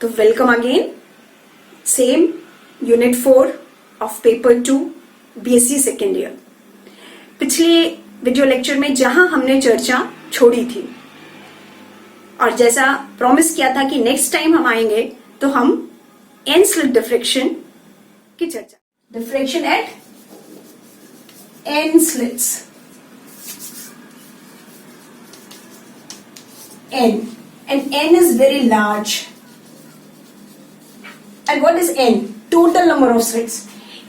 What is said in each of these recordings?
तो welcome again, same unit 4 of paper 2 BSc second year. पिछले video lecture में जहां हमने चर्चा छोड़ी थी और जैसा प्रॉमिस किया था कि नेक्स्ट टाइम हम आएंगे तो हम एन स्लिट डिफ्रैक्शन की चर्चा, diffraction at n slits, n and n is very large. And what is n? Total number of slits.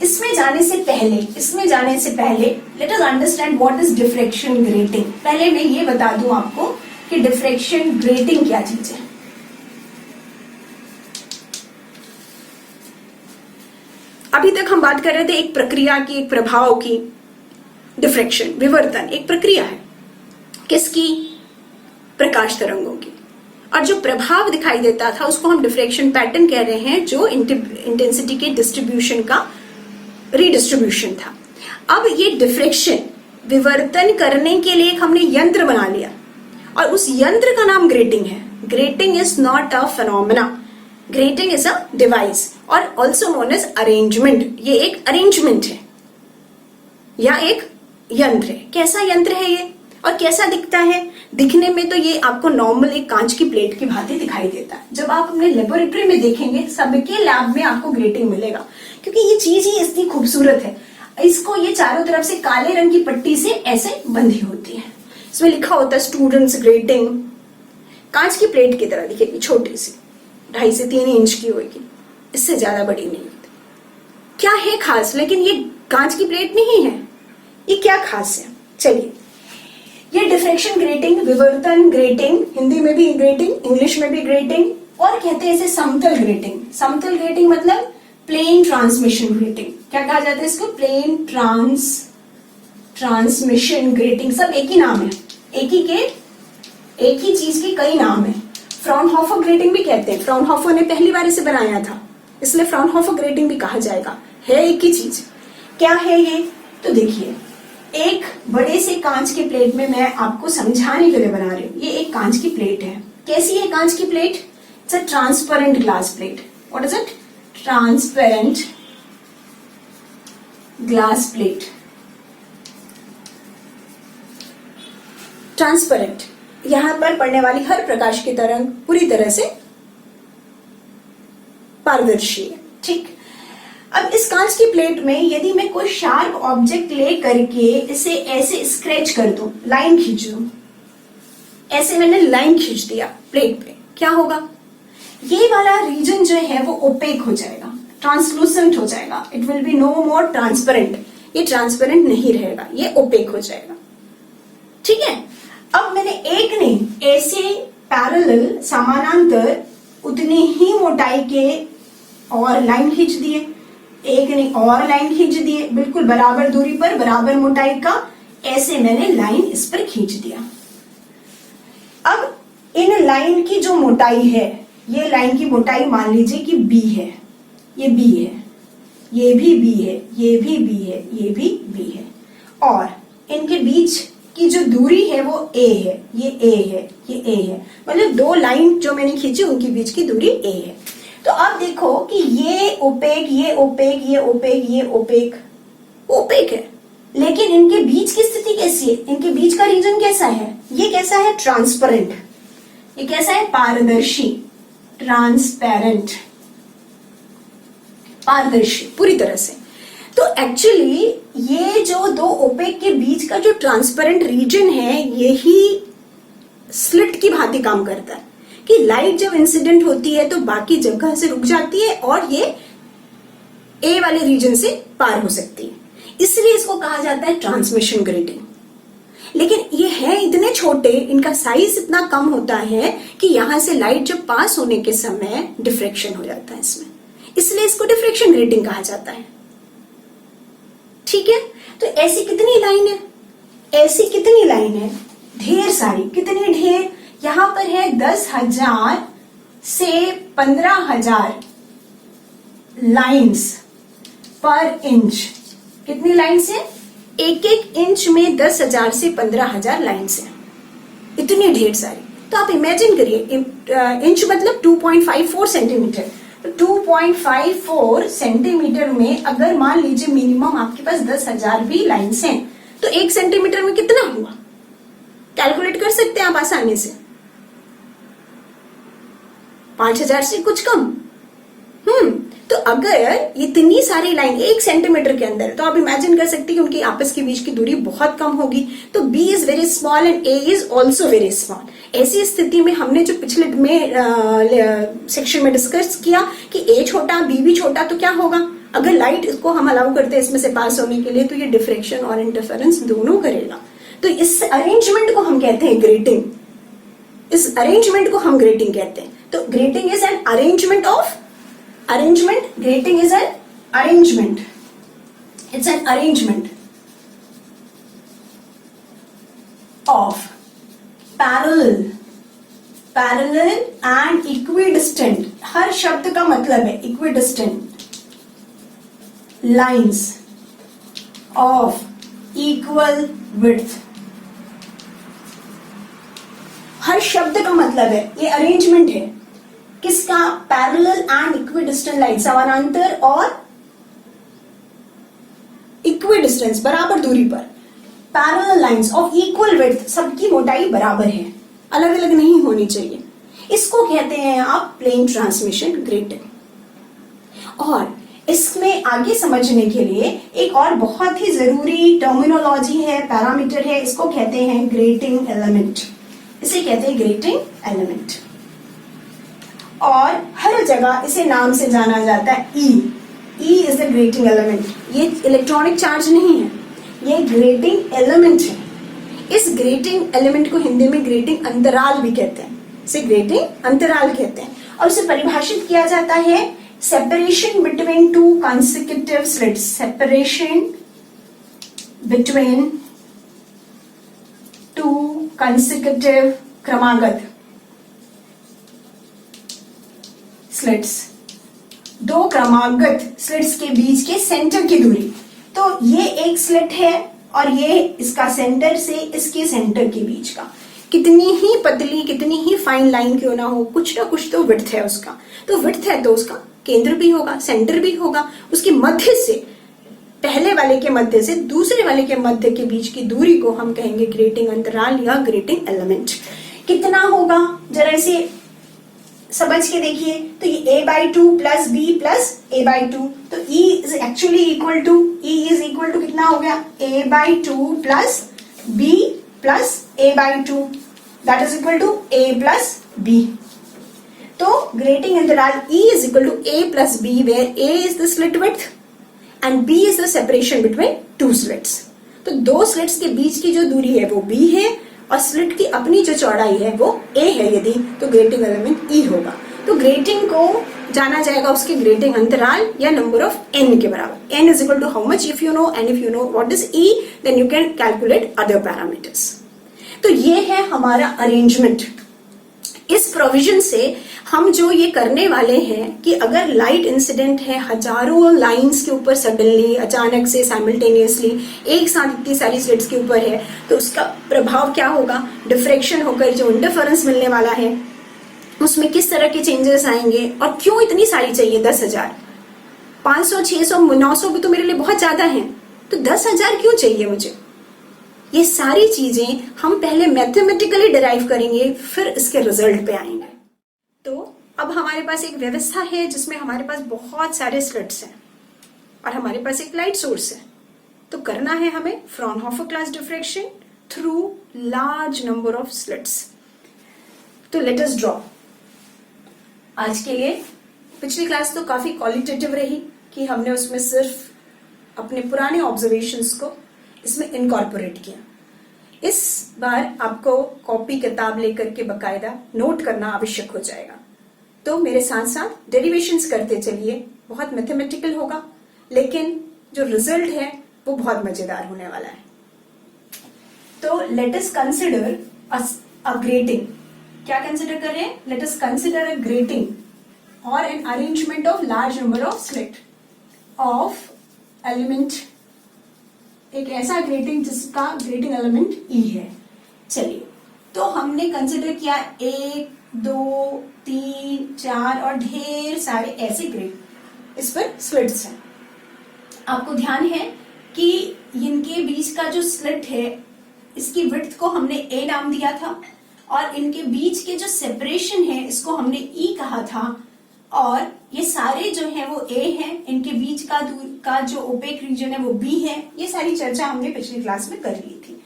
इसमें जाने से पहले let us understand what is diffraction grating. पहले मैं ये बता दूं आपको कि diffraction grating क्या चीज है। अभी तक हम बात कर रहे थे एक प्रक्रिया की, एक प्रभाव की। डिफ्रैक्शन, विवर्तन एक प्रक्रिया है। किसकी? प्रकाश तरंगों की। और जो प्रभाव दिखाई देता था उसको हम डिफ्रैक्शन पैटर्न कह रहे हैं, जो इंटेंसिटी के डिस्ट्रीब्यूशन का रीडिस्ट्रीब्यूशन था। अब ये डिफ्रैक्शन विवर्तन करने के लिए हमने यंत्र बना लिया और उस यंत्र का नाम ग्रेटिंग है। Grating is not a phenomena, grating is a device और ऑल्सो नोन एज अरेंजमेंट। ये एक अरेंजमेंट है या एक यंत्र है। कैसा यंत्र है ये और कैसा दिखता है? दिखने में तो ये आपको नॉर्मल एक कांच की प्लेट की भांति दिखाई देता है। जब आप अपने लेबोरेटरी में देखेंगे, सबके लैब में आपको ग्रेटिंग मिलेगा, क्योंकि ये चीज ही इतनी खूबसूरत है। इसको ये चारों तरफ से काले रंग की पट्टी से ऐसे बंधी होती है। इसमें लिखा होता है स्टूडेंट्स ग्रेटिंग। कांच की प्लेट की तरह दिखेगी, छोटी सी, 2.5 से 3 इंच की होगी, इससे ज्यादा बड़ी नहीं होती। क्या है खास? लेकिन ये कांच की प्लेट नहीं है। ये क्या खास है? चलिए, ये डिफ्रैक्शन ग्रेटिंग, विवर्तन ग्रेटिंग, हिंदी में भी ग्रेटिंग, इंग्लिश में भी ग्रेटिंग, और कहते हैं इसे समतल ग्रेटिंग। समतल ग्रेटिंग मतलब प्लेन ट्रांसमिशन ग्रेटिंग। क्या कहा जाता है इसको? Plane transmission grating. सब एक ही नाम है, एक ही चीज के कई नाम है। फ्राउनहोफर ग्रेटिंग भी कहते हैं। फ्राउनहोफर ने पहली बार इसे बनाया था, इसलिए फ्राउनहोफर ग्रेटिंग भी कहा जाएगा। है एक ही चीज। क्या है ये? तो देखिए, एक बड़े से कांच के प्लेट में मैं आपको समझाने के लिए बना रही हूं। ये एक कांच की प्लेट है। कैसी है कांच की plate? It's a transparent glass plate. What is it? Transparent glass plate. Transparent, यहां पर पड़ने वाली हर प्रकाश की तरंग पूरी तरह से पारदर्शी है। ठीक। अब इस कांच की प्लेट में यदि मैं कोई शार्प ऑब्जेक्ट ले करके इसे ऐसे स्क्रैच कर दूं, लाइन खींच दूं, ऐसे मैंने लाइन खींच दिया प्लेट पे, क्या होगा? ये वाला रीजन जो है वो ओपेक हो जाएगा, ट्रांसलूसेंट हो जाएगा। It will be no more transparent. ये ट्रांसपेरेंट नहीं रहेगा, ये ओपेक हो जाएगा। ठीक है। अब मैंने एक नहीं, ऐसे पैरेलल, समानांतर उतनी ही मोटाई के और लाइन खींच दिए, एक नहीं और लाइन खींच दिए, बिल्कुल बराबर दूरी पर, बराबर मोटाई का, ऐसे मैंने लाइन इस पर खींच दिया। अब इन लाइन की जो मोटाई है, ये लाइन की मोटाई मान लीजिए कि B है, ये B है, ये भी B है, ये भी B है, ये भी B है, और इनके बीच की जो दूरी है वो A है, ये A है, ये A है। मतलब दो लाइन जो मैंने खींची उनके बीच की दूरी A है। तो अब देखो कि ये ओपेक, ये ओपेक, ये ओपेक, ये ओपेक, ओपेक है, लेकिन इनके बीच की स्थिति कैसी है? इनके बीच का रीजन कैसा है? ये कैसा है? ट्रांसपेरेंट। ये कैसा है? पारदर्शी, ट्रांसपेरेंट, पारदर्शी पूरी तरह से। तो एक्चुअली ये जो दो ओपेक के बीच का जो ट्रांसपेरेंट रीजन है, यही स्लिट की भांति काम करता है कि लाइट जब इंसिडेंट होती है तो बाकी जगह से रुक जाती है और ये ए वाले रीजन से पार हो सकती है, इसलिए इसको कहा जाता है ट्रांसमिशन ग्रेटिंग। लेकिन ये है इतने छोटे, इनका साइज इतना कम होता है कि यहां से लाइट जब पास होने के समय डिफ्रैक्शन हो जाता है इसमें, इसलिए इसको डिफ्रैक्शन ग्रेटिंग कहा जाता है। ठीक है। तो ऐसी कितनी लाइन है? ऐसी कितनी लाइन है? ढेर सारी। कितनी ढेर? यहां पर है 10,000 से 15,000 लाइन्स पर इंच। कितनी लाइन्स है? एक एक इंच में 10,000 से 15,000 लाइन्स है। इतनी ढेर सारी। तो आप इमेजिन करिए, इंच मतलब 2.54 सेंटीमीटर। तो 2.54 सेंटीमीटर में अगर मान लीजिए मिनिमम आपके पास 10,000 भी लाइन्स हैं, तो 1 सेंटीमीटर में कितना हुआ, कैलकुलेट कर सकते हैं आप आसानी से, 5,000 से कुछ कम। तो अगर इतनी सारी लाइन 1 सेंटीमीटर के अंदर, तो आप इमेजिन कर सकते हैं कि उनकी आपस के बीच की दूरी बहुत कम होगी। तो B is very small and A is also very small. ऐसी स्थिति में हमने जो पिछले में सेक्शन में डिस्कस किया कि A छोटा B भी छोटा, तो क्या होगा, अगर लाइट को हम अलाउ करते हैं इसमें से पास होने के लिए, तो ये डिफ्रेक्शन और इंटरफेरेंस दोनों करेगा। तो इस अरेंजमेंट को हम कहते हैं ग्रेटिंग। इस अरेंजमेंट को हम ग्रेटिंग कहते हैं। तो grating is an arrangement of arrangement. Grating is an arrangement. It's an arrangement of parallel and equidistant. हर शब्द का मतलब है equidistant lines of equal width. हर शब्द का मतलब है, ये अरेंजमेंट है किसका, पैरेलल एंड इक्विडिस्टेंट लाइन, समानांतर और इक्विडिस्टेंस, बराबर दूरी पर, parallel lines of equal width, सबकी मोटाई बराबर है, अलग अलग नहीं होनी चाहिए। इसको कहते हैं आप प्लेन ट्रांसमिशन ग्रेटिंग। और इसमें आगे समझने के लिए एक और बहुत ही जरूरी टर्मिनोलॉजी है, पैरामीटर है, इसको कहते हैं ग्रेटिंग एलिमेंट। इसे कहते हैं ग्रेटिंग एलिमेंट, और हर जगह इसे नाम से जाना जाता है E। E is the grating element. ये इलेक्ट्रॉनिक चार्ज नहीं है, ये ग्रेटिंग एलिमेंट है। इस ग्रेटिंग एलिमेंट को हिंदी में ग्रेटिंग अंतराल भी कहते हैं, इसे ग्रेटिंग अंतराल कहते हैं। और इसे परिभाषित किया जाता है separation between two consecutive slits, separation between two consecutive क्रमागत स्लिट्स, दो क्रमागत स्लिट्स के बीच के सेंटर की दूरी। तो ये एक स्लिट है और ये इसका सेंटर से इसके सेंटर के बीच का, कितनी ही पतली कितनी ही फाइन लाइन क्यों ना हो, कुछ ना कुछ तो विड्थ है उसका। तो विड्थ है तो उसका केंद्र भी होगा, सेंटर भी होगा। उसके मध्य से, पहले वाले के मध्य से दूसरे वाले के मध्य के बीच की दूरी को हम कहेंगे ग्रेटिंग अंतराल या ग्रेटिंग एलिमेंट। कितना होगा जरा इसे समझ के देखिए। तो ये a/2 plus b plus a/2, तो E is actually equal to, E is equal to कितना हो गया, a/2 plus b plus a/2, that is equal to a plus b। तो grating interval E is equal to a plus b, where a is the slit width and b is the separation between two slits. तो दो slits के बीच की जो दूरी है वो b है, और स्लिट की अपनी जो चौड़ाई है वो a है यदि, तो ग्रेटिंग एलिमेंट E होगा। तो ग्रेटिंग को जाना जाएगा उसके ग्रेटिंग अंतराल या नंबर ऑफ n के बराबर। n is equal to how much, if you know and if you know what is E, then you can calculate other parameters. तो ये है हमारा अरेंजमेंट। इस प्रोविजन से हम जो ये करने वाले हैं कि अगर लाइट इंसिडेंट है हजारों लाइंस के ऊपर सडनली, अचानक से, साइमल्टेनियसली, एक साथ इतनी सारी स्लिट्स के ऊपर है, तो उसका प्रभाव क्या होगा, डिफ्रेक्शन होकर जो इंटरफेरेंस मिलने वाला है उसमें किस तरह के चेंजेस आएंगे, और क्यों इतनी सारी चाहिए, 10,000, 500, 600, 900 भी तो मेरे लिए बहुत ज्यादा है, तो 10,000 क्यों चाहिए मुझे। ये सारी चीजें हम पहले मैथमेटिकली डिराइव करेंगे, फिर इसके रिजल्ट पे आएंगे। तो अब हमारे पास एक व्यवस्था है जिसमें हमारे पास बहुत सारे स्लिट्स हैं और हमारे पास एक लाइट सोर्स है। तो करना है हमें Fraunhofer class diffraction through large number of slits. तो लेट अस ड्रॉ। आज के लिए पिछली क्लास तो काफी क्वालिटेटिव रही कि हमने उसमें सिर्फ अपने पुराने ऑब्जर्वेशंस को इसमें इनकॉर्पोरेट किया। इस बार आपको कॉपी किताब लेकर के बकायदा नोट करना आवश्यक हो जाएगा। तो मेरे साथ साथ डेरिवेशंस करते चलिए, बहुत मैथमेटिकल होगा, लेकिन जो रिजल्ट है वो बहुत मजेदार होने वाला है। तो let us consider a grating. क्या कंसिडर कर रहे हैं, let us consider a grating और an arrangement of large number of slit of element, एक ऐसा ग्रेटिंग जिसका ग्रेटिंग एलिमेंट E है। चलिए तो हमने कंसिडर किया 1, 2, 3, 4 और ढेर सारे ऐसे ग्रेड इस पर स्लिट्स हैं। आपको ध्यान है कि इनके बीच का जो स्लिट है इसकी विड्थ को हमने ए नाम दिया था और इनके बीच के जो सेपरेशन है इसको हमने ई कहा था और ये सारे जो है वो ए हैं, इनके बीच का दूर का जो ओपेक रीजन है वो बी है। ये सारी चर्चा हमने पिछली क्लास में कर ली थी।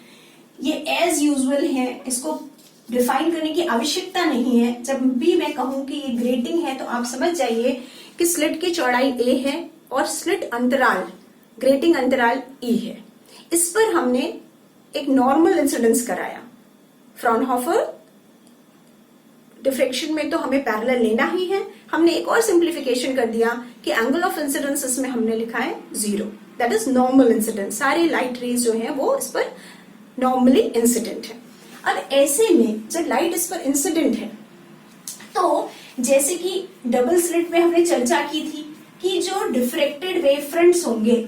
ये एज यूजुअल है, इसको डिफाइन करने की आवश्यकता नहीं है। जब भी मैं कहूं कि ये ग्रेटिंग है तो आप समझ जाइए कि स्लिट की चौड़ाई ए है और स्लिट अंतराल ग्रेटिंग अंतराल ई है। इस पर हमने एक नॉर्मल इंसिडेंस कराया। फ्राउनहोफर डिफ्रेक्शन में तो हमें पैरेलल लेना ही है। हमने एक और सिंप्लीफिकेशन कर दिया कि एंगल ऑफ इंसिडेंस इसमें हमने लिखा है 0, दैट इज नॉर्मल इंसिडेंस। सारे लाइट रेज जो है वो इस पर नॉर्मली इंसिडेंट है। अब ऐसे में जब लाइट इस पर इंसिडेंट है तो जैसे कि डबल स्लिट में हमने चर्चा की थी कि जो डिफ्रेक्टेड वेव फ्रंट्स होंगे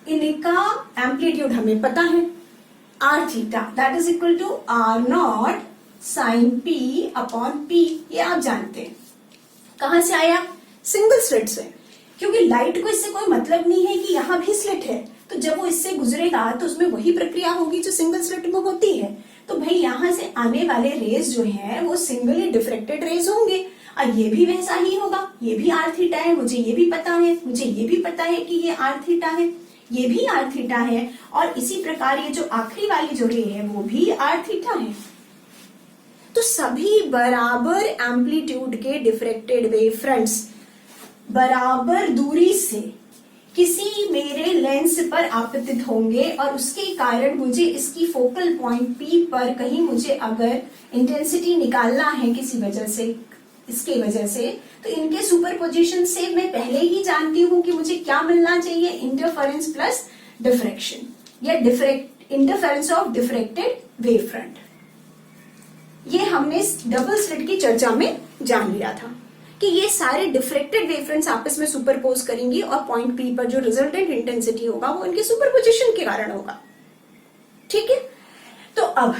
इनका एम्पलीट्यूड हमें पता है r theta, that is equal to r naught sine P upon p. ये आप जानते हैं। कहां से आया? सिंगल स्लिट से, क्योंकि लाइट को इससे कोई मतलब नहीं है कि यहां भी स्लिट है, तो जब वो इससे गुजरेगा तो उसमें वही प्रक्रिया होगी जो सिंगल स्लिट में होती है। तो भाई यहां से आने वाले रेज जो है वो सिंगली डिफ्रेक्टेड रेज होंगे और ये भी वैसा ही होगा। ये भी आर थीटा है, मुझे ये भी पता है, मुझे ये भी पता है कि ये आर थीटा है, ये भी आर थीटा है और इसी प्रकार ये जो आखिरी वाली जो रे है वो भी आर थीटा है। तो सभी बराबर एम्पलीट्यूड के डिफ्रेक्टेड वेव फ्रंट्स बराबर दूरी से किसी मेरे लेंस पर आपतित होंगे और उसके कारण मुझे इसकी फोकल पॉइंट पी पर कहीं मुझे अगर इंटेंसिटी निकालना है किसी वजह से, इसके वजह से, तो इनके सुपरपोजिशन से मैं पहले ही जानती हूं कि मुझे क्या मिलना चाहिए, इंटरफेरेंस प्लस डिफ्रेक्शन या interference of diffracted wave front. ये हमने डबल स्लिट की चर्चा में जान लिया था कि ये सारे डिफ्रेक्टेड वेव फ्रंट्स आपस में सुपरपोज करेंगी और पॉइंट पी पर जो रिजल्टेंट इंटेंसिटी होगा वो इनके सुपरपोजिशन के कारण होगा। ठीक है, तो अब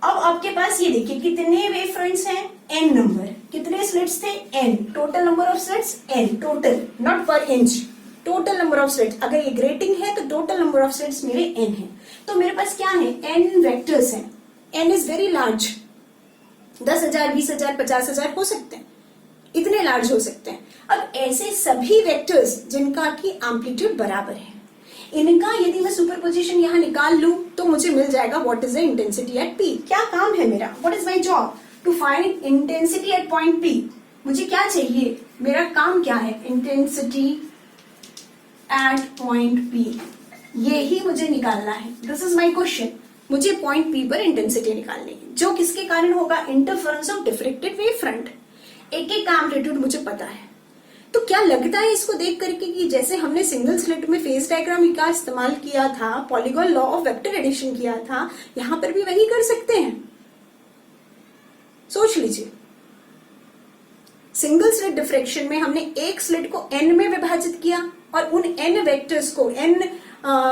आपके पास ये देखिए कितने वेव फ्रंट्स हैं, n नंबर। कितने स्लिट्स थे? n। Total number of slits n, total, not per inch, total number of slits. अगर ये ग्रेटिंग है तो टोटल नंबर ऑफ स्लिट्स मेरे n है। तो मेरे पास क्या है? n वेक्टर्स हैं। n इज वेरी लार्ज, 10,000, 20,000, 50,000 हो सकते हैं, इतने लार्ज हो सकते हैं। अब ऐसे सभी वेक्टर्स जिनका की एम्पलीट्यूड बराबर है, इनका यदि मैं सुपरपोजिशन यहां निकाल लूं तो मुझे मिल जाएगा what is the intensity at p. क्या काम है मेरा? What is my job? To find intensity at point p. मुझे क्या चाहिए? मेरा काम क्या है? इंटेंसिटी एट पॉइंट पी, ये ही मुझे निकालना है। This is my question. मुझे पॉइंट पी पर इंटेंसिटी निकालनी है, जो किसके कारण होगा? Interference of diffracted wave front. एक एक का एम्पलीट्यूड मुझे पता है। तो क्या लगता है इसको देख करके कि जैसे हमने सिंगल स्लिट में फेज डायग्राम का इस्तेमाल किया था, polygon law of vector addition किया था, यहां पर भी वही कर सकते हैं? सोच लीजिए। सिंगल स्लिट डिफ्रेक्शन में हमने एक स्लिट को n में विभाजित किया और उन n वेक्टर्स को, n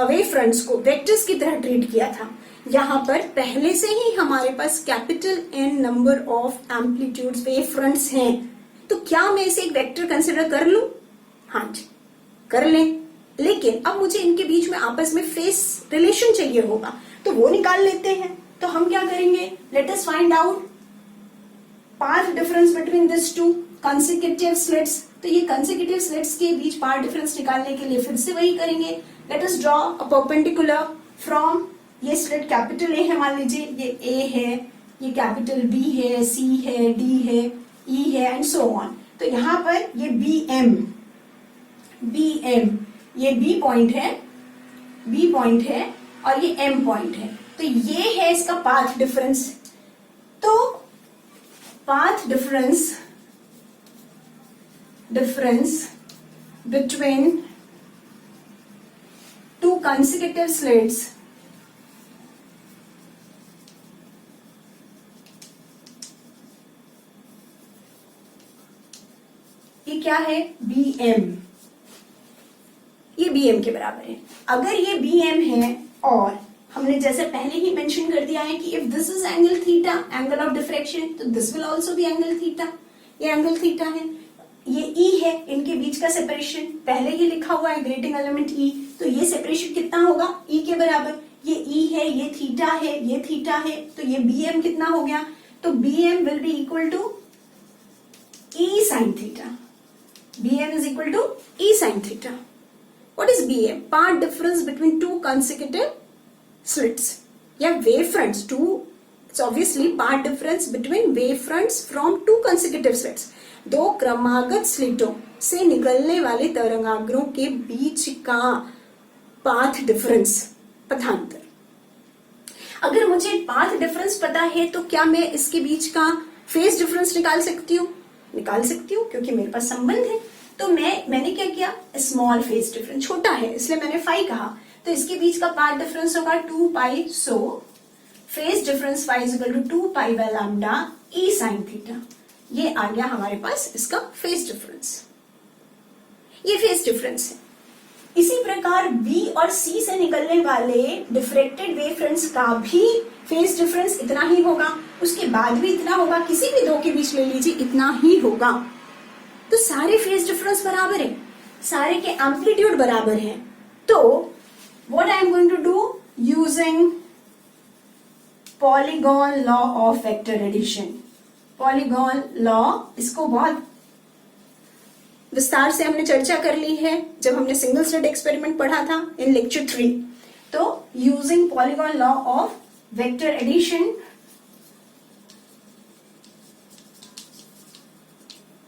वेव फ्रंट्स को वेक्टर्स की तरह ट्रीट किया था। यहां पर पहले से ही हमारे पास capital N number of amplitude wave fronts हैं, तो क्या मैं इसे एक वेक्टर कंसिडर कर लूं? हाँ जी, कर लें। लेकिन अब मुझे इनके बीच में आपस में फेस रिलेशन चाहिए होगा, तो वो निकाल लेते हैं। तो हम क्या करेंगे? Let us find out path difference between this to consecutive slits. तो ये कंसेक्यूटिव स्लिट्स के बीच पाथ डिफरेंस निकालने के लिए फिर से वही करेंगे। Let us draw a perpendicular from, ये स्लिट कैपिटल ए है, मान लीजिए ये ए है, ये कैपिटल बी है, सी है, डी है, ई है एंड सो ऑन। तो यहां पर ये बी एम, ये बी पॉइंट है और ये एम पॉइंट है। तो ये है इसका पाथ डिफरेंस। तो path difference between two consecutive slits ये क्या है? BM। ये BM के बराबर है। अगर ये BM है और हमने जैसे पहले ही मेंशन कर दिया है कि if this is angle theta, angle of diffraction, तो this will also be angle theta. ये एंगल थीटा है, ये ई है, इनके बीच का सेपरेशन पहले ही लिखा हुआ है, ग्रेटिंग एलिमेंट ई, तो ये सेपरेशन कितना होगा, ई के बराबर। ये ई है, ये थीटा है, ये थीटा है, तो ये बी एम कितना हो गया, तो b m will be equal to e sine theta. B m is equal to e sine theta. What is b m? Path difference between two consecutive slits या wave fronts. It's obviously path difference between wave fronts from two consecutive slits. दो क्रमागत स्लिटों से निकलने वाले तरंगाग्रों के बीच का path difference, पथांतर। अगर मुझे पाथ डिफरेंस पता है तो क्या मैं इसके बीच का फेज डिफरेंस निकाल सकती हूँ? निकाल सकती हूँ, क्योंकि मेरे पास संबंध है। तो मैंने क्या किया, स्मॉल फेज डिफरेंस, छोटा है इसलिए मैंने फाई कहा, तो इसके बीच का पाथ डिफरेंस होगा 2 pi, so phase difference phi is equal to 2 pi by lambda e sine theta. ये आ गया हमारे पास इसका फेज डिफरेंस। ये फेज डिफरेंस है। इसी प्रकार बी और सी से निकलने वाले डिफ्रेक्टेड वेव फ्रंट्स का भी फेज डिफरेंस इतना ही होगा, उसके बाद भी इतना होगा, किसी भी दो के बीच ले लीजिए इतना ही होगा। तो सारे फेज डिफरेंस बराबर है, सारे के एम्पलीट्यूड बराबर है। तो what I am going to do, using polygon law of vector addition. Polygon law, इसको बहुत विस्तार से हमने चर्चा कर ली है जब हमने सिंगल स्लिट एक्सपेरिमेंट पढ़ा था इन लेक्चर 3। तो using polygon law of vector addition,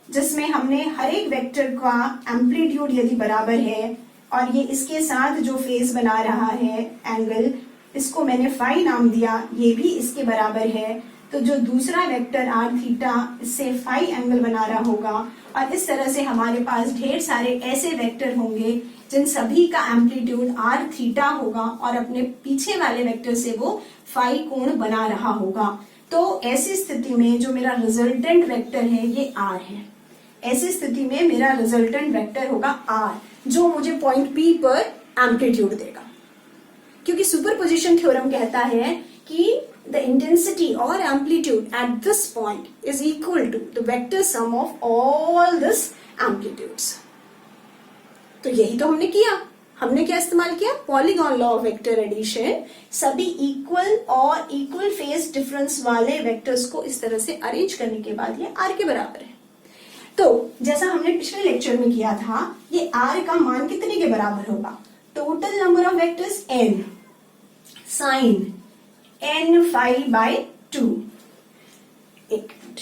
जिसमें हमने हर एक वेक्टर का एम्पलीट्यूड यदि बराबर है और ये इसके साथ जो फेज बना रहा है एंगल, इसको मैंने फाई नाम दिया, ये भी इसके बराबर है, तो जो दूसरा वेक्टर आर थीटा इससे फाई एंगल बना रहा होगा। और इस तरह से हमारे पास ढेर सारे ऐसे वेक्टर होंगे जिन सभी का एम्पलीट्यूड आर थीटा होगा और अपने पीछे वाले वेक्टर से वो फाई कोण बना रहा होगा। तो ऐसी स्थिति में जो मेरा रिजल्टेंट वेक्टर है ये आर है। ऐसी स्थिति में मेरा रिजल्टेंट वेक्टर होगा आर, जो मुझे पॉइंट पी पर एम्पलीट्यूड देगा, क्योंकि सुपरपोजिशन थ्योरम कहता है कि द इंटेंसिटी और amplitude at this point is equal to the vector sum of all this amplitudes. तो यही तो हमने किया। हमने क्या इस्तेमाल किया, polygon law of vector addition. सभी इक्वल और इक्वल फेज डिफरेंस वाले वेक्टर्स को इस तरह से अरेंज करने के बाद ये आर के बराबर है। तो जैसा हमने पिछले लेक्चर में किया था, ये आर का मान कितने के बराबर होगा, total number of vectors N sine N phi by 2। एक minute,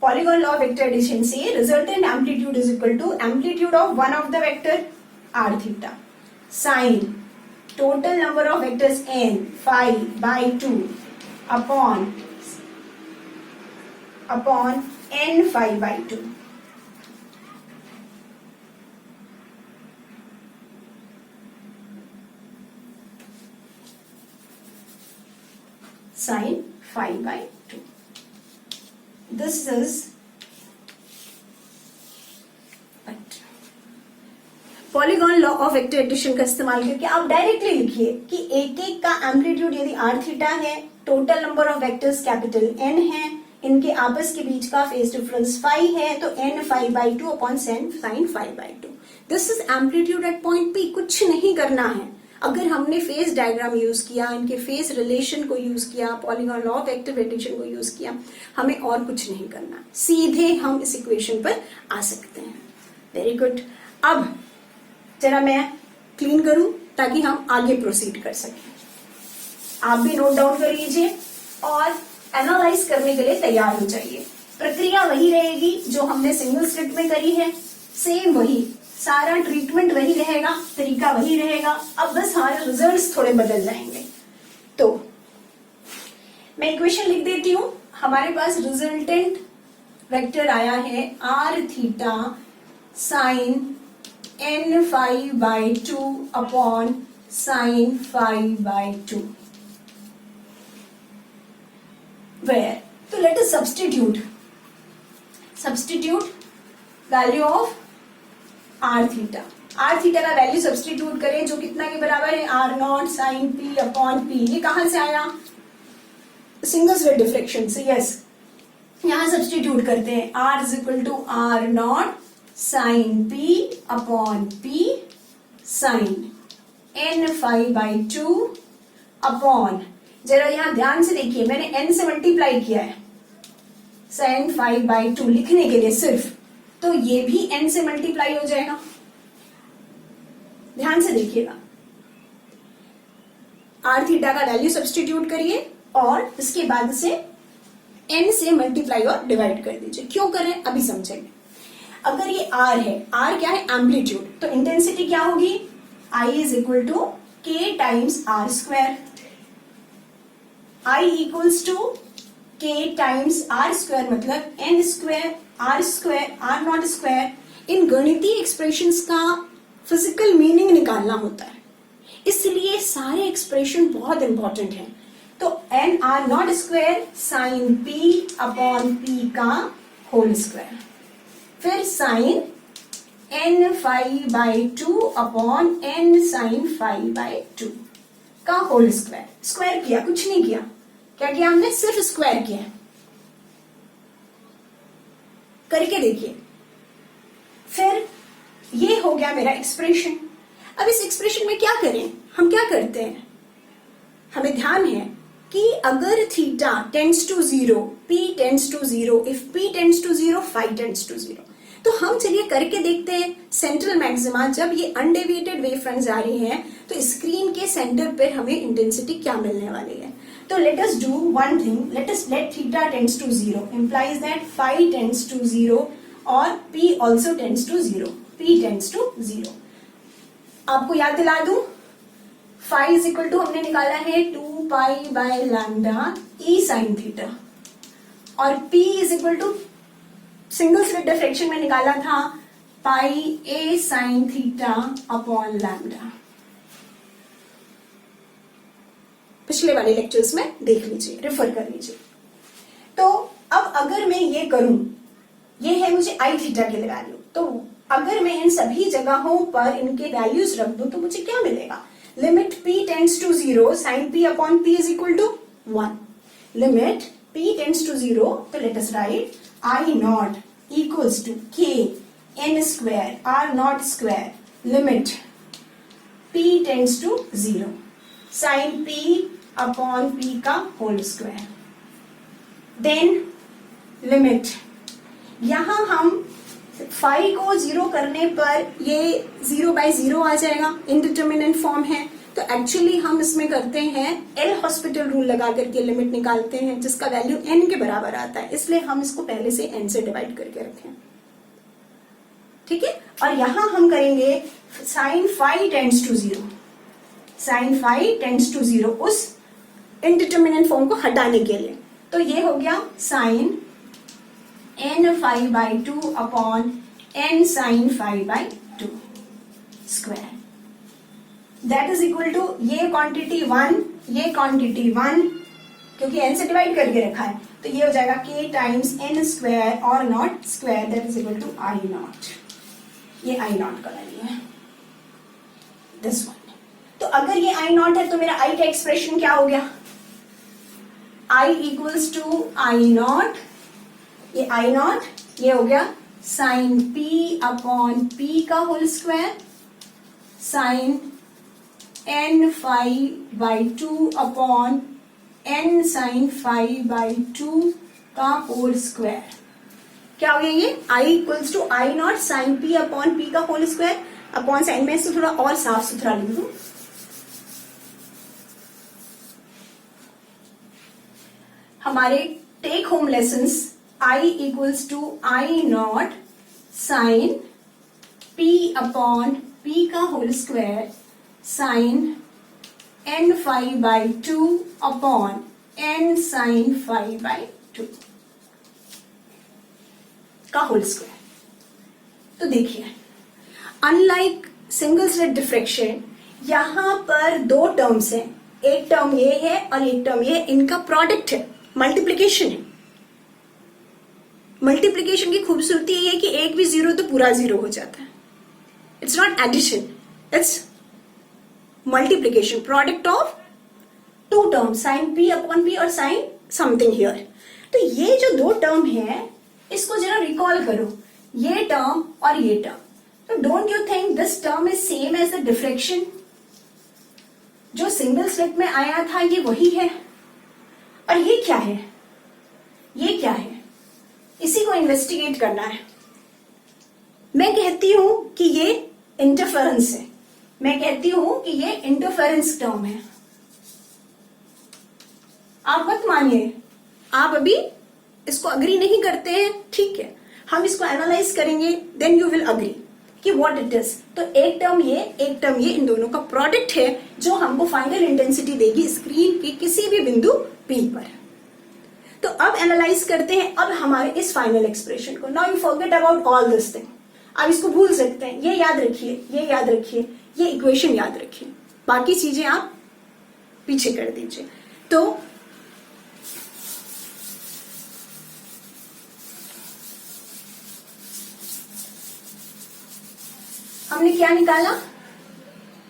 polygon law of vector addition से resultant amplitude is equal to amplitude of one of the vector R theta sine total number of vectors N phi by 2 upon n phi by 2। Sine phi by 2। This is polygon law of vector addition का इस्तेमाल करके आप directly लिखिए कि एक एक का amplitude यदि आर थीटा है, total number of vectors capital n है, इनके आपस के बीच का फेज डिफरेंस फाई है, तो n phi by 2 upon sine phi by 2। This is amplitude at point p. कुछ नहीं करना है। अगर हमने फेज डायग्राम यूज किया, इनके फेज रिलेशन को यूज किया, polygon law of vector addition को यूज किया, हमें और कुछ नहीं करना, सीधे हम इस इक्वेशन पर आ सकते हैं। Very good. अब जरा मैं क्लीन करूं ताकि हम आगे प्रोसीड कर सकें। आप भी नोट डाउन कर लीजिए और एनालाइज करने के लिए तैयार हो जाइए। प्रक्रिया वही रहेगी जो हमने सिंगल स्लिट में करी है, सेम वही, सारा ट्रीटमेंट वही रहेगा, तरीका वही रहेगा। अब बस हमारे रिजल्ट्स थोड़े बदल जाएंगे। तो मैं इक्वेशन लिख देती हूं। हमारे पास रिजल्टेंट वेक्टर आया है r theta sine n phi by 2 upon sine phi by 2। Where? So let us substitute value of r theta। R theta का वैल्यू सब्सटीट्यूट करें जो कितना के बराबर है r naught sine P upon p. ये कहां से आया? सिंगल स्लिट डिफ्रेक्शन से। यस, यहां सब्सटीट्यूट करते हैं r is equal to r naught sine P upon p sine n phi by 2 upon, जरा यहां ध्यान से देखिए मैंने n से मल्टीप्लाई किया है साइन फाई बाई 2 लिखने के लिए सिर्फ, तो ये भी n से मल्टीप्लाई हो जाएगा। ध्यान से देखिएगा, आर थीटा का वैल्यू सब्सटीट्यूट करिए और इसके बाद से n से मल्टीप्लाई और डिवाइड कर दीजिए। क्यों करें अभी समझेंगे। अगर ये r है, r क्या है? एम्पलीट्यूड, तो इंटेंसिटी क्या होगी? I is equal to k times R square. I equals to k times R square मतलब n square R naught square. इन गणितीय एक्सप्रेशंस का फिजिकल मीनिंग निकालना होता है, इसलिए सारे एक्सप्रेशन बहुत इंपॉर्टेंट हैं। तो n r naught square sine P upon P का होल स्क्वायर, फिर sine N phi by 2 upon n sine phi by 2 का होल स्क्वायर। स्क्वायर किया, कुछ नहीं किया, क्या किया हमने? सिर्फ स्क्वायर किया। करके देखिए, फिर ये हो गया मेरा एक्सप्रेशन। अब इस एक्सप्रेशन में क्या करें? हम क्या करते हैं, हमें ध्यान है कि अगर theta tends to 0, p tends to 0, if p tends to 0, phi tends to 0, तो हम चलिए करके देखते हैं सेंट्रल मैक्सिमा जब ये अनडेविएटेड वेव फ्रंट जा रही है तो स्क्रीन के सेंटर पर हमें इंटेंसिटी क्या मिलने वाली है। तो let us do one thing, let theta tends to 0 implies that phi tends to 0 और p also tends to 0, p tends to 0। आपको याद दिला दूं, phi इज इक्वल टू हमने निकाला है 2 pi by lambda e sine theta, और p is equal to single slit diffraction में निकाला था pi a sine theta upon lambda. पिछले वाले लेक्चर्स में देख लीजिए, रेफर कर लीजिए। तो अब अगर मैं ये करूं, ये है मुझे आई थीटा के वैल्यू, तो अगर मैं इन सभी जगहों पर इनके वैल्यूज रख दूं तो मुझे क्या मिलेगा? Limit p tends to 0 sine p upon p is equal to 1। Limit p tends to 0, तो let us write I naught equals to k n square r naught square limit p tends to 0 sine p upon p का whole square. Then limit, यहां हम phi को 0 करने पर ये 0 bye 0 आ जाएगा, indeterminate form है। तो एक्चुअली हम इसमें करते हैं एल हॉस्पिटल रूल लगा करके लिमिट निकालते हैं जिसका वैल्यू n के बराबर आता है, इसलिए हम इसको पहले से n से डिवाइड करके रखें। ठीक है, और यहां हम करेंगे sine phi tends to 0, sine phi tends to 0 उस इनडिटर्मिनेंट फॉर्म को हटाने के लिए। तो ये हो गया sine n phi by 2 upon n sine phi by 2 square, that is equal to ये क्वांटिटी 1, ये क्वांटिटी 1, क्योंकि n से डिवाइड करके रखा है, तो ये हो जाएगा k times n square r naught square, that is equal to I naught. ये आई नॉट का वैल्यू है, दिस वन। तो अगर ये आई नॉट है तो मेरा आई का एक्सप्रेशन क्या हो गया? I equals to I naught, ये आई नॉट ये हो गया साइन p अपॉन p का whole square sine n phi by 2 upon n sine phi by 2 का होल स्क्वायर। क्या हो गया ये? i equals to I naught sine p upon p का होल स्क्वायर अपॉन साइन में इसको थोड़ा और साफ सुथरा लिख दूं, हमारे take home lessons I equals to I naught sine p upon p का whole square sine n phi by 2 upon n sine phi by 2 का होल स्क्वायर। तो देखिए, अनलाइक सिंगल स्लिट डिफ्रेक्शन, यहां पर दो टर्म्स हैं, एक टर्म ये है और एक टर्म ये, इनका प्रोडक्ट है, मल्टीप्लीकेशन है। मल्टीप्लीकेशन की खूबसूरती ये है कि एक भी 0 तो पूरा 0 हो जाता है, It's not addition, it's multiplication, product of two terms, sin p upon p और sin something here. तो ये जो दो टर्म है इसको जरा रिकॉल करो, ये टर्म और ये टर्म. तो don't you think this term is same as the diffraction? जो सिंगल स्लिट में आया था ये वही है. और ये क्या है, ये क्या है, इसी को इन्वेस्टिगेट करना है. मैं कहती हूं कि ये इंटरफेरेंस है, मैं कहती हूं कि ये इंटरफेरेंस टर्म है. आप मत मानिए, आप अभी इसको अग्री नहीं करते हैं, ठीक है, हम इसको एनालाइज करेंगे, देन यू विल अग्री कि व्हाट इट इज. तो एक टर्म ये, एक टर्म ये, इन दोनों का प्रोडक्ट है जो हमको फाइनल इंटेंसिटी देगी स्क्रीन के किसी भी बिंदु P पर. तो अब एनालाइज करते हैं अब हमारे इस फाइनल एक्सप्रेशन को. Now you forget about all this thing. आप इसको भूल सकते हैं, ये याद रखिए, ये याद रखिए, ये इक्वेशन याद रखिए, बाकी चीजें आप पीछे कर दीजिए. तो हमने क्या निकाला,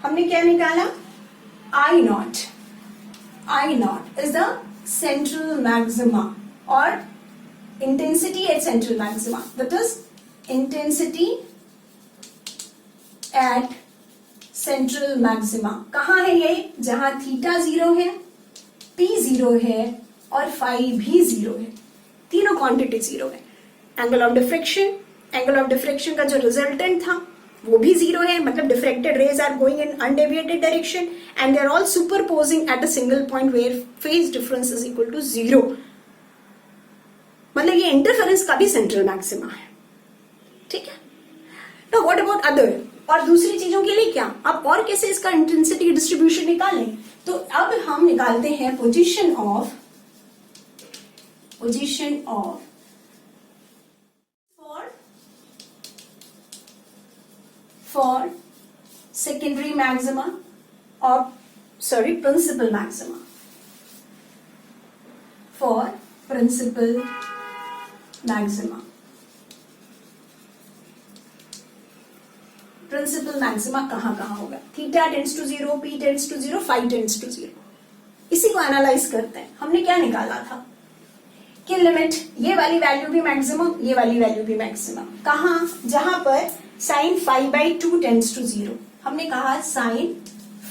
हमने क्या निकाला, I naught is the central maxima or intensity at central maxima. That is intensity at central maxima. कहाँ है ये, जहां थीटा 0 है, P 0 है और फाई भी 0 है, तीनों क्वांटिटी 0 है. एंगल ऑफ डिफ्रेक्शन का जो रिजल्टेंट था वो भी 0 है, मतलब diffracted rays are going in undeviated direction and they are all superposing at a single point where phase difference is equal to 0. मतलब ये इंटरफेरेंस का भी सेंट्रल मैक्सिमा है, ठीक है. नाउ व्हाट अबाउट अदर, और दूसरी चीजों के लिए क्या, अब और कैसे इसका इंटेंसिटी डिस्ट्रीब्यूशन निकालें. तो अब हम निकालते हैं position of for secondary maxima or principal maxima. For principal maxima. Principal maxima कहाँ होगा, theta tends to 0, P tends to 0, phi tends to 0. इसी को एनालाइज करते हैं. हमने क्या निकाला था कि लिमिट, ये वाली वैल्यू भी मैक्सिमम, ये वाली वैल्यू भी मैक्सिमम. कहाँ, जहां पर sine phi by 2 tends to 0. हमने कहा sine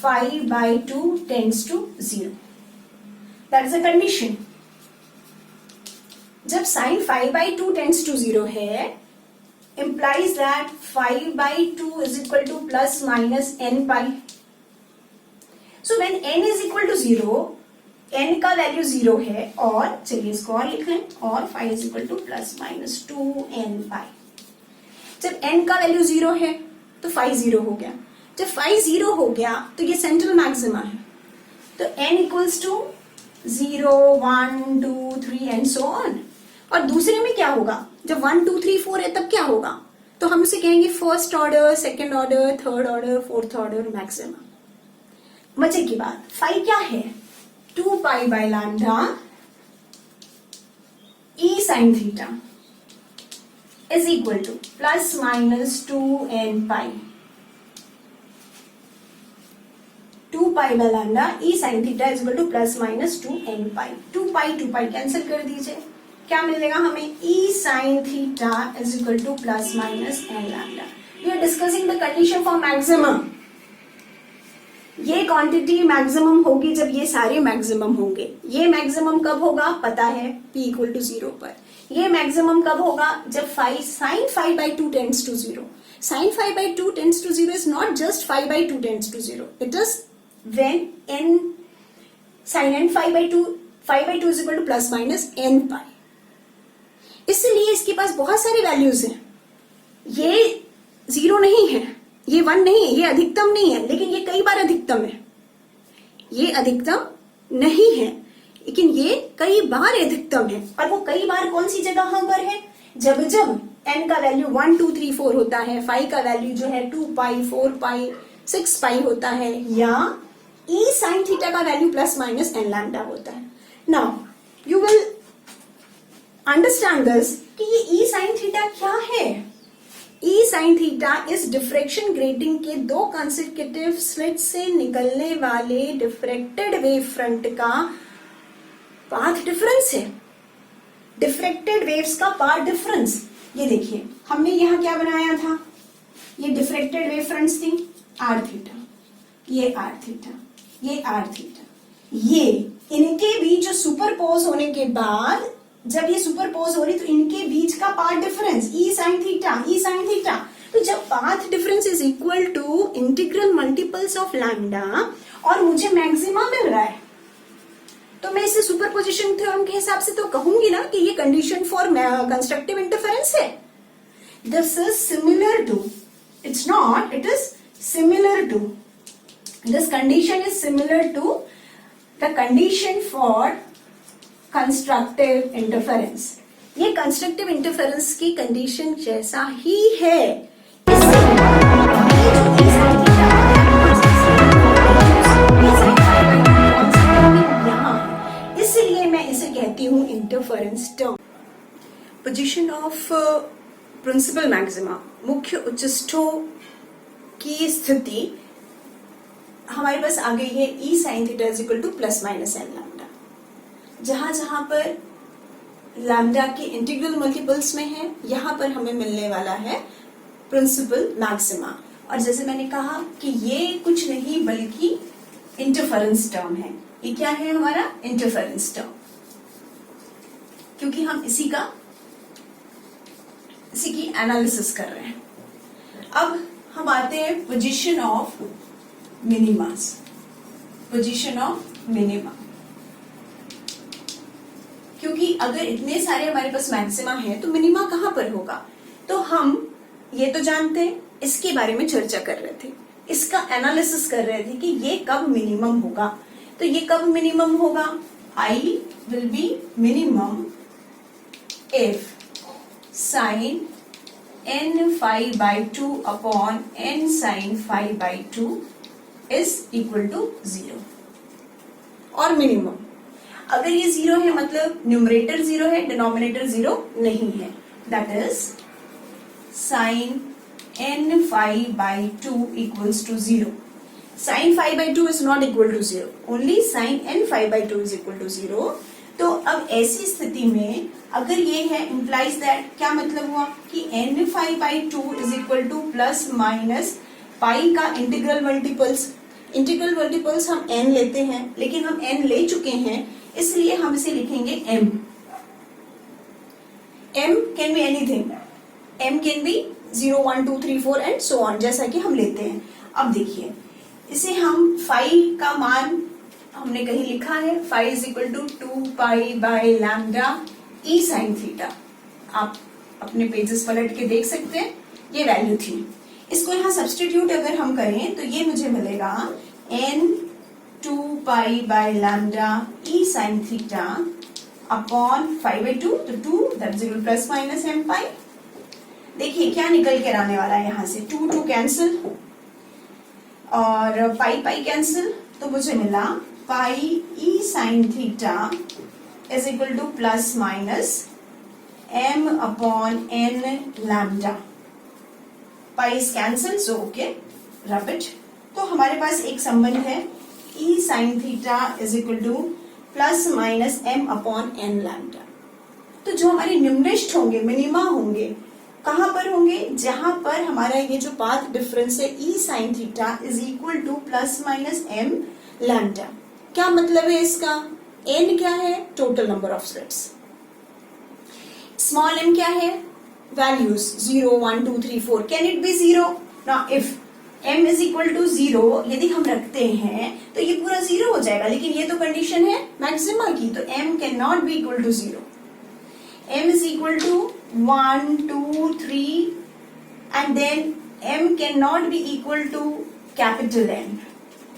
phi by 2 tends to 0. That is a condition. जब sine phi by 2 tends to 0 है, implies that 5 by 2 is equal to plus minus n pi. So when n is equal to 0, n का value 0 है, और चलिए इसको और लिख लें, और 5 is equal to plus minus 2n pi. जब n का वैल्यू 0 है तो फाई 0 हो गया. जब फाई 0 हो गया तो ये सेंट्रल मैक्सिमा है. तो n equals to 0, 1, 2, 3 and so on. और दूसरे में क्या होगा, जब 1, 2, 3, 4 है तब क्या होगा, तो हम उसे कहेंगे first order, second order, third order, fourth order maxima. मजे की बात, फाई क्या है, 2 pi by lambda e sine theta is equal to plus minus 2n pi. 2 pi by lambda e sin theta is equal to plus minus 2n pi. 2 pi cancel कर दीजिए, क्या मिलेगा हमें, e sin theta is equal to plus minus n lambda. We are discussing the condition for maximum. ये quantity maximum होगी जब ये सारे मैक्सिमम होंगे. ये मैक्सिमम कब होगा पता है, p इक्वल टू 0 पर. ये मैक्सिमम कब होगा, जब sine 5 by 2 tends to 0. Sine 5 by 2 tends to 0 is not just 5 by 2 tends to 0. It is when n sin n 5 by 2 is equal to plus minus n pi. इसलिए इसके पास बहुत सारी values हैं. ये 0 नहीं है, ये 1 नहीं है, ये अधिकतम नहीं है, लेकिन ये कई बार अधिकतम है. ये अधिकतम नहीं है लेकिन ये कई बार अधिकतम है. और वो कई बार कौन सी जगह पर है, जब n का वैल्यू 1, 2, 3, 4 होता है, फाई का वैल्यू जो है 2 पाई, 4 पाई, 6 पाई होता है, या e साइन थीटा का value plus minus n lambda होता है. Now you will understand this कि ये e साइन थीटा क्या है. ई साइन थीटा इस डिफ्रेक्शन ग्रेटिंग के दो कंसेक्यूटिव स्लिट से निकलने वाले डिफ्रेक्टेड वेव फ्रंट का पाथ डिफरेंस है। डिफ्रेक्टेड वेव्स का पाथ डिफरेंस, ये देखिए हमने यहां क्या बनाया था, ये डिफ्रेक्टेड वेव फ्रंट्स थी आर थीटा, ये आर थीटा, ये आर थीटा, ये इनके बीच जो सुपरपोज होने के बाद जब ये सुपरपोज हो रही तो इनके बीच का path difference e sine theta, e sine theta. तो जब path difference is equal to integral multiples of lambda और मुझे मैक्सिमा मिल रहा है, तो मैं इसे सुपरपोजिशन थ्योरम के हिसाब से तो कहूंगी ना कि ये कंडीशन फॉर कंस्ट्रक्टिव इंटरफेरेंस है। This is similar to, it's not, it is similar to, this condition is similar to the condition for constructive interference. ये कंस्ट्रक्टिव इंटरफेरेंस की कंडीशन जैसा ही है। इसलिए मैं इसे कहती हूं interference term. Position of principal maxima, मुख्य उच्चस्थों की स्थिति हमारे पास आ गई है e sine theta is equal to plus minus N lambda. जहां जहां पर लैम्डा के इंटीग्रल मल्टीपल्स में है, यहां पर हमें मिलने वाला है प्रिंसिपल मैक्सिमा। और जैसे मैंने कहा कि ये कुछ नहीं बल्कि इंटरफेरेंस टर्म है। ये क्या है हमारा इंटरफेरेंस टर्म, क्योंकि हम इसी की एनालिसिस कर रहे हैं। अब हम आते हैं position of मिनिमास, position of minima. क्योंकि अगर इतने सारे हमारे पास मैक्सिमा है तो मिनिमा कहां पर होगा, तो हम ये तो जानते हैं, इसके बारे में चर्चा कर रहे थे, इसका एनालिसिस कर रहे थे कि ये कब मिनिमम होगा। तो ये कब मिनिमम होगा, I will be minimum if sine n phi by 2 upon n sin phi by 2 is equal to 0। और मिनिमम अगर ये 0 है मतलब न्यूमरेटर 0 है, डिनोमिनेटर 0 नहीं है, that is sine n phi by 2 equals to 0। sin phi by 2 is not equal to 0, only sin n phi by 2 is equal to 0। तो अब ऐसी स्थिति में अगर ये है implies that, क्या मतलब हुआ कि n phi by 2 is equal to plus minus pi का इंटीग्रल मल्टीपल्स। इंटीग्रल मल्टीपल्स हम n लेते हैं, लेकिन हम n ले चुके हैं, इसलिए हम इसे लिखेंगे m। m can be anything, m can be 0 1 2 3 4 and so on, जैसा कि हम लेते हैं। अब देखिए इसे हम फाई का मान हमने कहीं लिखा है, phi is equal to 2 pi by lambda e sine theta. आप अपने पेजेस पलट के देख सकते हैं, ये वैल्यू थी। इसको यहाँ सब्सटीट्यूट अगर हम करें तो ये मुझे मिलेगा n 2 pi by lambda e sine theta upon 5/2, तो 2 that is equal plus minus m पाई। देखिए क्या निकल कर आने वाला है, यहाँ से 2 2 कैंसिल और पाई पाई कैंसिल, तो मुझे मिला pi e sine theta is equal to plus minus m upon n lambda. Pi is cancel, so okay rub it. तो हमारे पास एक संबंध है e sine theta is equal to plus minus m upon n lambda. तो जो हमारे निम्निष्ठ होंगे, मिनिमा होंगे, कहां पर होंगे, जहां पर हमारा ये जो पाथ डिफरेंस है e sine theta is equal to plus minus m lambda. क्या मतलब है इसका, n क्या है, total number of slits, small m क्या है, values 0 1 2 3 4, can it be 0? Now if m is equal to 0 यदि हम रखते हैं तो ये पूरा 0 हो जाएगा, लेकिन ये तो कंडीशन है मैक्सिमा की, तो m can not be equal to 0। m is equal to 1 2 3 and then m can not be equal to capital N,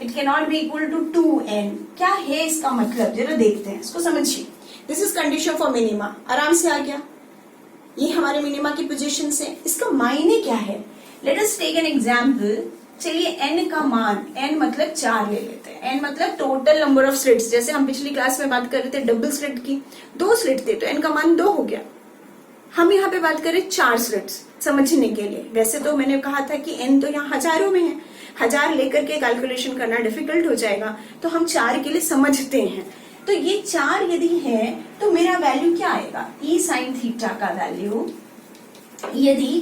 it can not be equal to 2n। क्या है इसका मतलब, जरा देखते हैं, इसको समझिए। This is condition for minima, आराम से आ गया, ये हमारे मिनिमा की पोजीशन से। इसका मायने क्या है, let us take an example. चलिए n का मान, n मतलब 4 ले लेते हैं, n मतलब टोटल नंबर ऑफ स्लिट्स। जैसे हम पिछली क्लास में बात कर रहे थे डबल स्लिट की, 2 स्लिट थे तो n का मान 2 हो गया। हम यहाँ पे बात करें 4 स्लिट्स, समझने के लिए। वैसे तो मैंने कहा था कि n तो यहाँ हजारों में है, 1000 लेकर के कैलकुलेशन करना डिफिकल्ट हो जाएगा, तो हम 4 के लिए समझते हैं। तो ये 4 यदि है तो मेरा वैल्यू क्या आएगा, e sin थीटा का वैल्यू यदि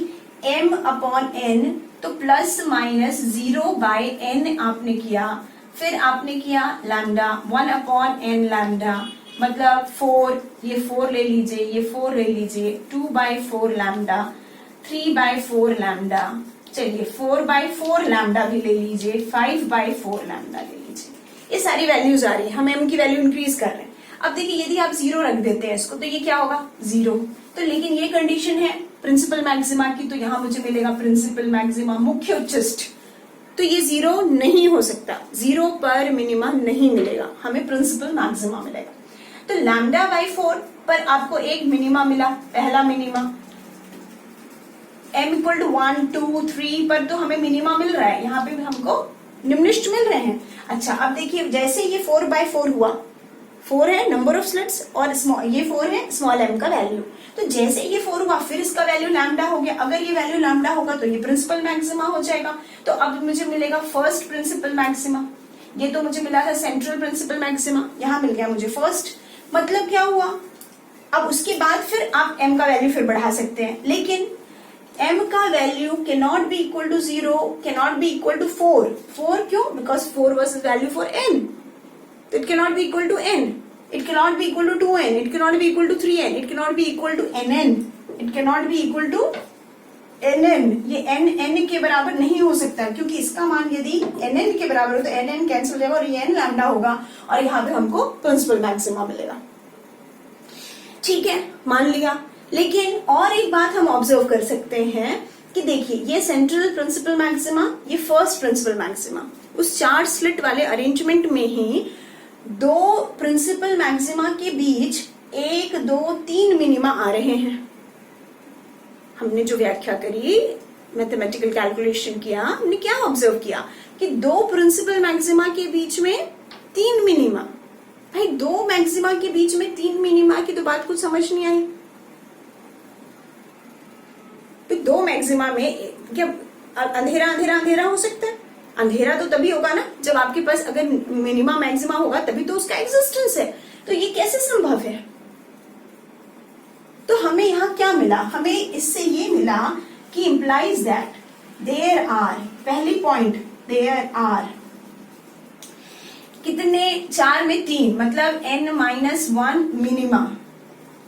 m अपॉन n तो प्लस माइनस 0/n आपने किया, फिर आपने किया लैम्डा 1 अपॉन n लैम्डा, मतलब 4, ये 4 ले लीजिए, ये 4 ले लीजिए, 2/4 लैम्डा, 3/4 लैम्डा, चलिए 4/4 लैम्डा भी ले लीजिए, 5/4 लैम्डा ले लीजिए। ये सारी वैल्यूज आ रही है, हम m की वैल्यू इंक्रीज कर रहे हैं। अब देखिए यदि आप 0 रख देते हैं इसको तो ये क्या होगा 0, तो लेकिन ये कंडीशन है प्रिंसिपल मैक्सिमा की, तो यहां मुझे मिलेगा प्रिंसिपल मैक्सिमा मुख्य उच्चिष्ट, तो ये 0 नहीं हो सकता, 0 पर मिनिमा नहीं मिलेगा, हमें प्रिंसिपल मैक्सिमा मिलेगा। तो λ/4 पर आपको एक मिनिमा मिला, पहला मिनिमा m इक्वल टू 1, 2, 3 पर तो हमें मिनिमा मिल रहा है, यहाँ पे भी हमको निम्निष्ठ मिल रहे हैं। अच्छा अब देखिए जैसे ये 4/4 हुआ, 4 है नंबर ऑफ स्लिट्स और ये 4 है स्मॉल m का वैल्यू, तो जैसे ये 4 हुआ फिर इसका वैल्यू लैम्डा हो गया, अगर ये वैल्यू लैम्डा होगा तो ये प्रिंसिपल मैक्सिमा हो जाएगा। तो अब मुझे मिलेगा फर्स्ट प्रिंसिपल मैक्सिमा, ये तो मुझे मिला था सेंट्रल प्रिंसिपल मैक्सिमा, यहाँ मिल गया मुझे फर्स्ट, मतलब क्या हुआ, अब उसके बाद फिर आप m का वैल्यू फिर बढ़ा सकते हैं, लेकिन m का value cannot be equal to 0, cannot be equal to 4 क्यों, because 4 was the value for n, it cannot be equal to n, it cannot be equal to 2n, it cannot be equal to 3n, it cannot be equal to nn, it cannot be equal to nn, ये n के बराबर नहीं हो सकता, क्योंकि इसका मान यदि nn के बराबर हो तो nn कैंसिल हो जाएगा और ये n लैम्डा होगा और यहाँ पे हमको प्रिंसिपल मैक्सिमा मिलेगा। ठीक है, मान लिया, लेकिन और एक बात हम ऑब्जर्व कर सकते हैं कि देखिए ये सेंट्रल प्रिंसिपल मैक्सिमा, ये फर्स्ट प्रिंसिपल मैक्सिमा, उस 4 स्लिट वाले अरेंजमेंट में ही 2 प्रिंसिपल मैक्सिमा के बीच 1, 2, 3 मिनिमा आ रहे हैं। हमने जो व्याख्या करी, मैथमेटिकल कैलकुलेशन किया, हमने क्या ऑब्जर्व किया कि 2 प्रिंसिपल मैक्सिमा के बीच में 3 मिनिमा। भाई 2 मैक्सिमा के बीच में 3 मिनिमा की तो बात कुछ समझ नहीं आई। तो 2 मैक्सिमा में क्या अंधेरा अंधेरा अंधेरा हो सकता है? अंधेरा तो तभी होगा ना जब आपके पास अगर मिनिमा मैक्सिमा होगा, तभी तो उसका एग्जिस्टेंस है। तो ये कैसे संभव है? तो हमें यहाँ क्या मिला, हमें इससे ये मिला कि इंप्लाइज दैट देयर आर, पहली पॉइंट देयर आर कितने, 4 में 3 मतलब n-1 मिनिमा,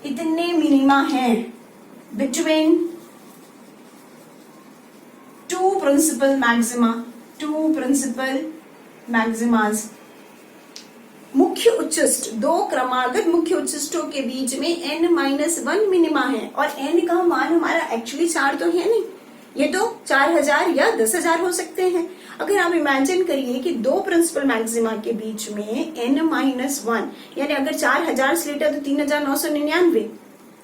इतने मिनिमा हैं बिटवीन 2 प्रिंसिपल मैक्सिमा, 2 प्रिंसिपल मैक्सिमाज, मुख्य उच्चिष्ट, 2 क्रमागत मुख्य उच्चिष्टों के बीच में n-1 मिनिमा है, और n का मान हमारा एक्चुअली 4 तो है नहीं, ये तो 4000 या 10,000 हो सकते हैं। अगर आप इमेजिन करिए कि 2 प्रिंसिपल मैक्सिमा के बीच में n-1, यानी अगर 4000 स्लिट है तो 3999,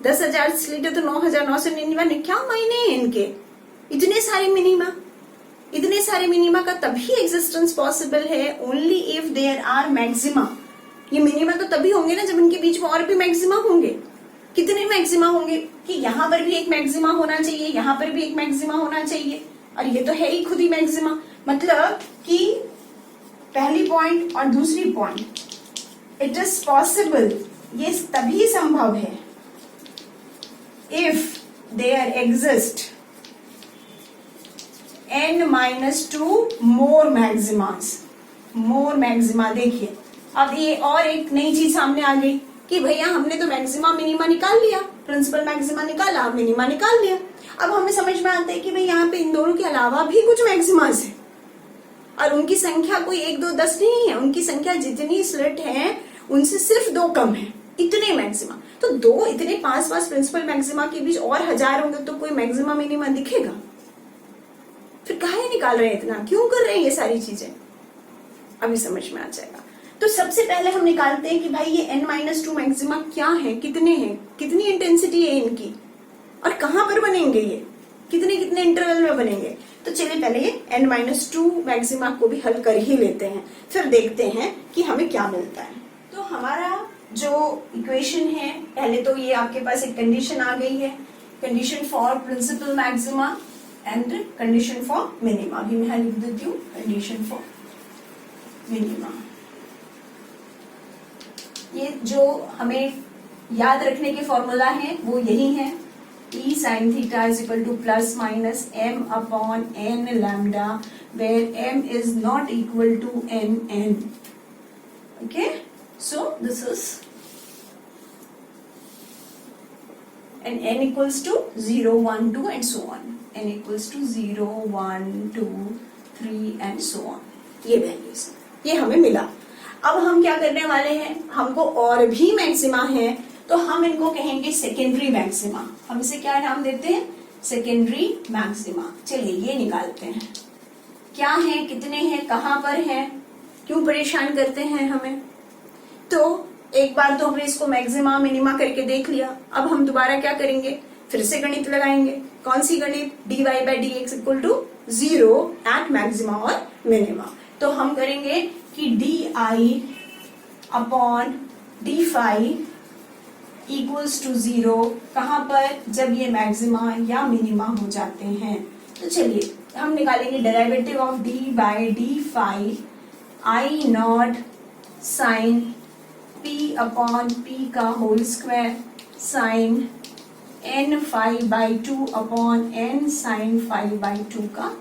10,000 स्लिट है तो 9999, क्या मायने हैं इनके? इतने सारे मिनिमा, इतने सारे मिनिमा का तभी एग्जिस्टेंस पॉसिबल है only if there are maxima. ये मिनिमा तो तभी होंगे ना जब इनके बीच में और भी मैक्सिमा होंगे। कितने मैक्सिमा होंगे कि यहाँ पर भी एक मैक्सिमा होना चाहिए, यहाँ पर भी एक मैक्सिमा होना चाहिए, और ये तो है ही खुद ही मैक्सिमा। मतलब कि पहली पॉइंट और दूसरी पॉइंट, इट इज पॉसिबल, ये तभी संभव है if there exist n-2 more maximas, more maxima. देखिए अब ये और एक नई चीज सामने आ गई कि भैया हमने तो मैक्सिमा मिनिमा निकाल लिया, प्रिंसिपल मैक्सिमा निकाला, मिनिमा निकाल लिया। अब हमें समझ में आता है कि भाई यहाँ पे इन दोनों के अलावा भी कुछ मैक्सिमास है, और उनकी संख्या कोई 1, 2, 10 नहीं है, उनकी संख्या जितनी स्लिट है उनसे सिर्फ 2 कम है, इतने मैक्सिमा। तो 2 इतने 5 प्रिंसिपल मैक्सिमा के बीच और 1000 होंगे तो कोई मैक्सिमा मिनिमा दिखेगा? फिर काहे निकाल रहे हैं इतना, क्यों कर रहे हैं ये सारी चीजें? अभी समझ में आ जाएगा। तो सबसे पहले हम निकालते हैं कि भाई ये n-2 मैक्सिमा क्या है, कितने हैं, कितनी इंटेंसिटी है इनकी, और कहां पर बनेंगे, ये कितने कितने इंटरवल में बनेंगे। तो चलिए पहले ये n-2 मैक्सिमा को भी हल कर ही लेते हैं, फिर देखते हैं कि हमें क्या मिलता है। तो हमारा जो इक्वेशन है, पहले तो ये आपके पास एक कंडीशन आ गई है condition for principal maxima and condition for minima. अभी मैं लिख देती हूँ कंडीशन फॉर मिनिमा। ये जो हमें याद रखने के फॉर्मूला है वो यही है, E sin theta is equal to plus minus m upon n lambda, where m is not equal to n. Okay, so this is, and n equals to 0, 1, 2 and so on. n equals to 0, 1, 2, 3 and so on. ये values ये हमें मिला। अब हम क्या करने वाले हैं, हमको और भी मैक्सिमा है तो हम इनको कहेंगे सेकेंडरी मैक्सिमा। हम इसे क्या नाम देते हैं, सेकेंडरी मैक्सिमा। चलिए ये निकालते हैं, क्या है, कितने हैं, कहां पर है, क्यों परेशान करते हैं हमें। तो एक बार तो हमने इसको मैक्सिमा मिनिमा करके देख लिया। अब हम दोबारा क्या करेंगे, फिर से गणित लगाएंगे। कौन सी गणित, dy by dx equal to 0 at maxima और मिनिमा। तो हम करेंगे कि di upon d phi equals to 0 कहां पर, जब ये मैक्सिमा या मिनिमा हो जाते हैं। तो चलिए हम निकालेंगे derivative of d by d phi I naught sine p upon p का whole square sine n phi by 2 upon n sine phi by 2 का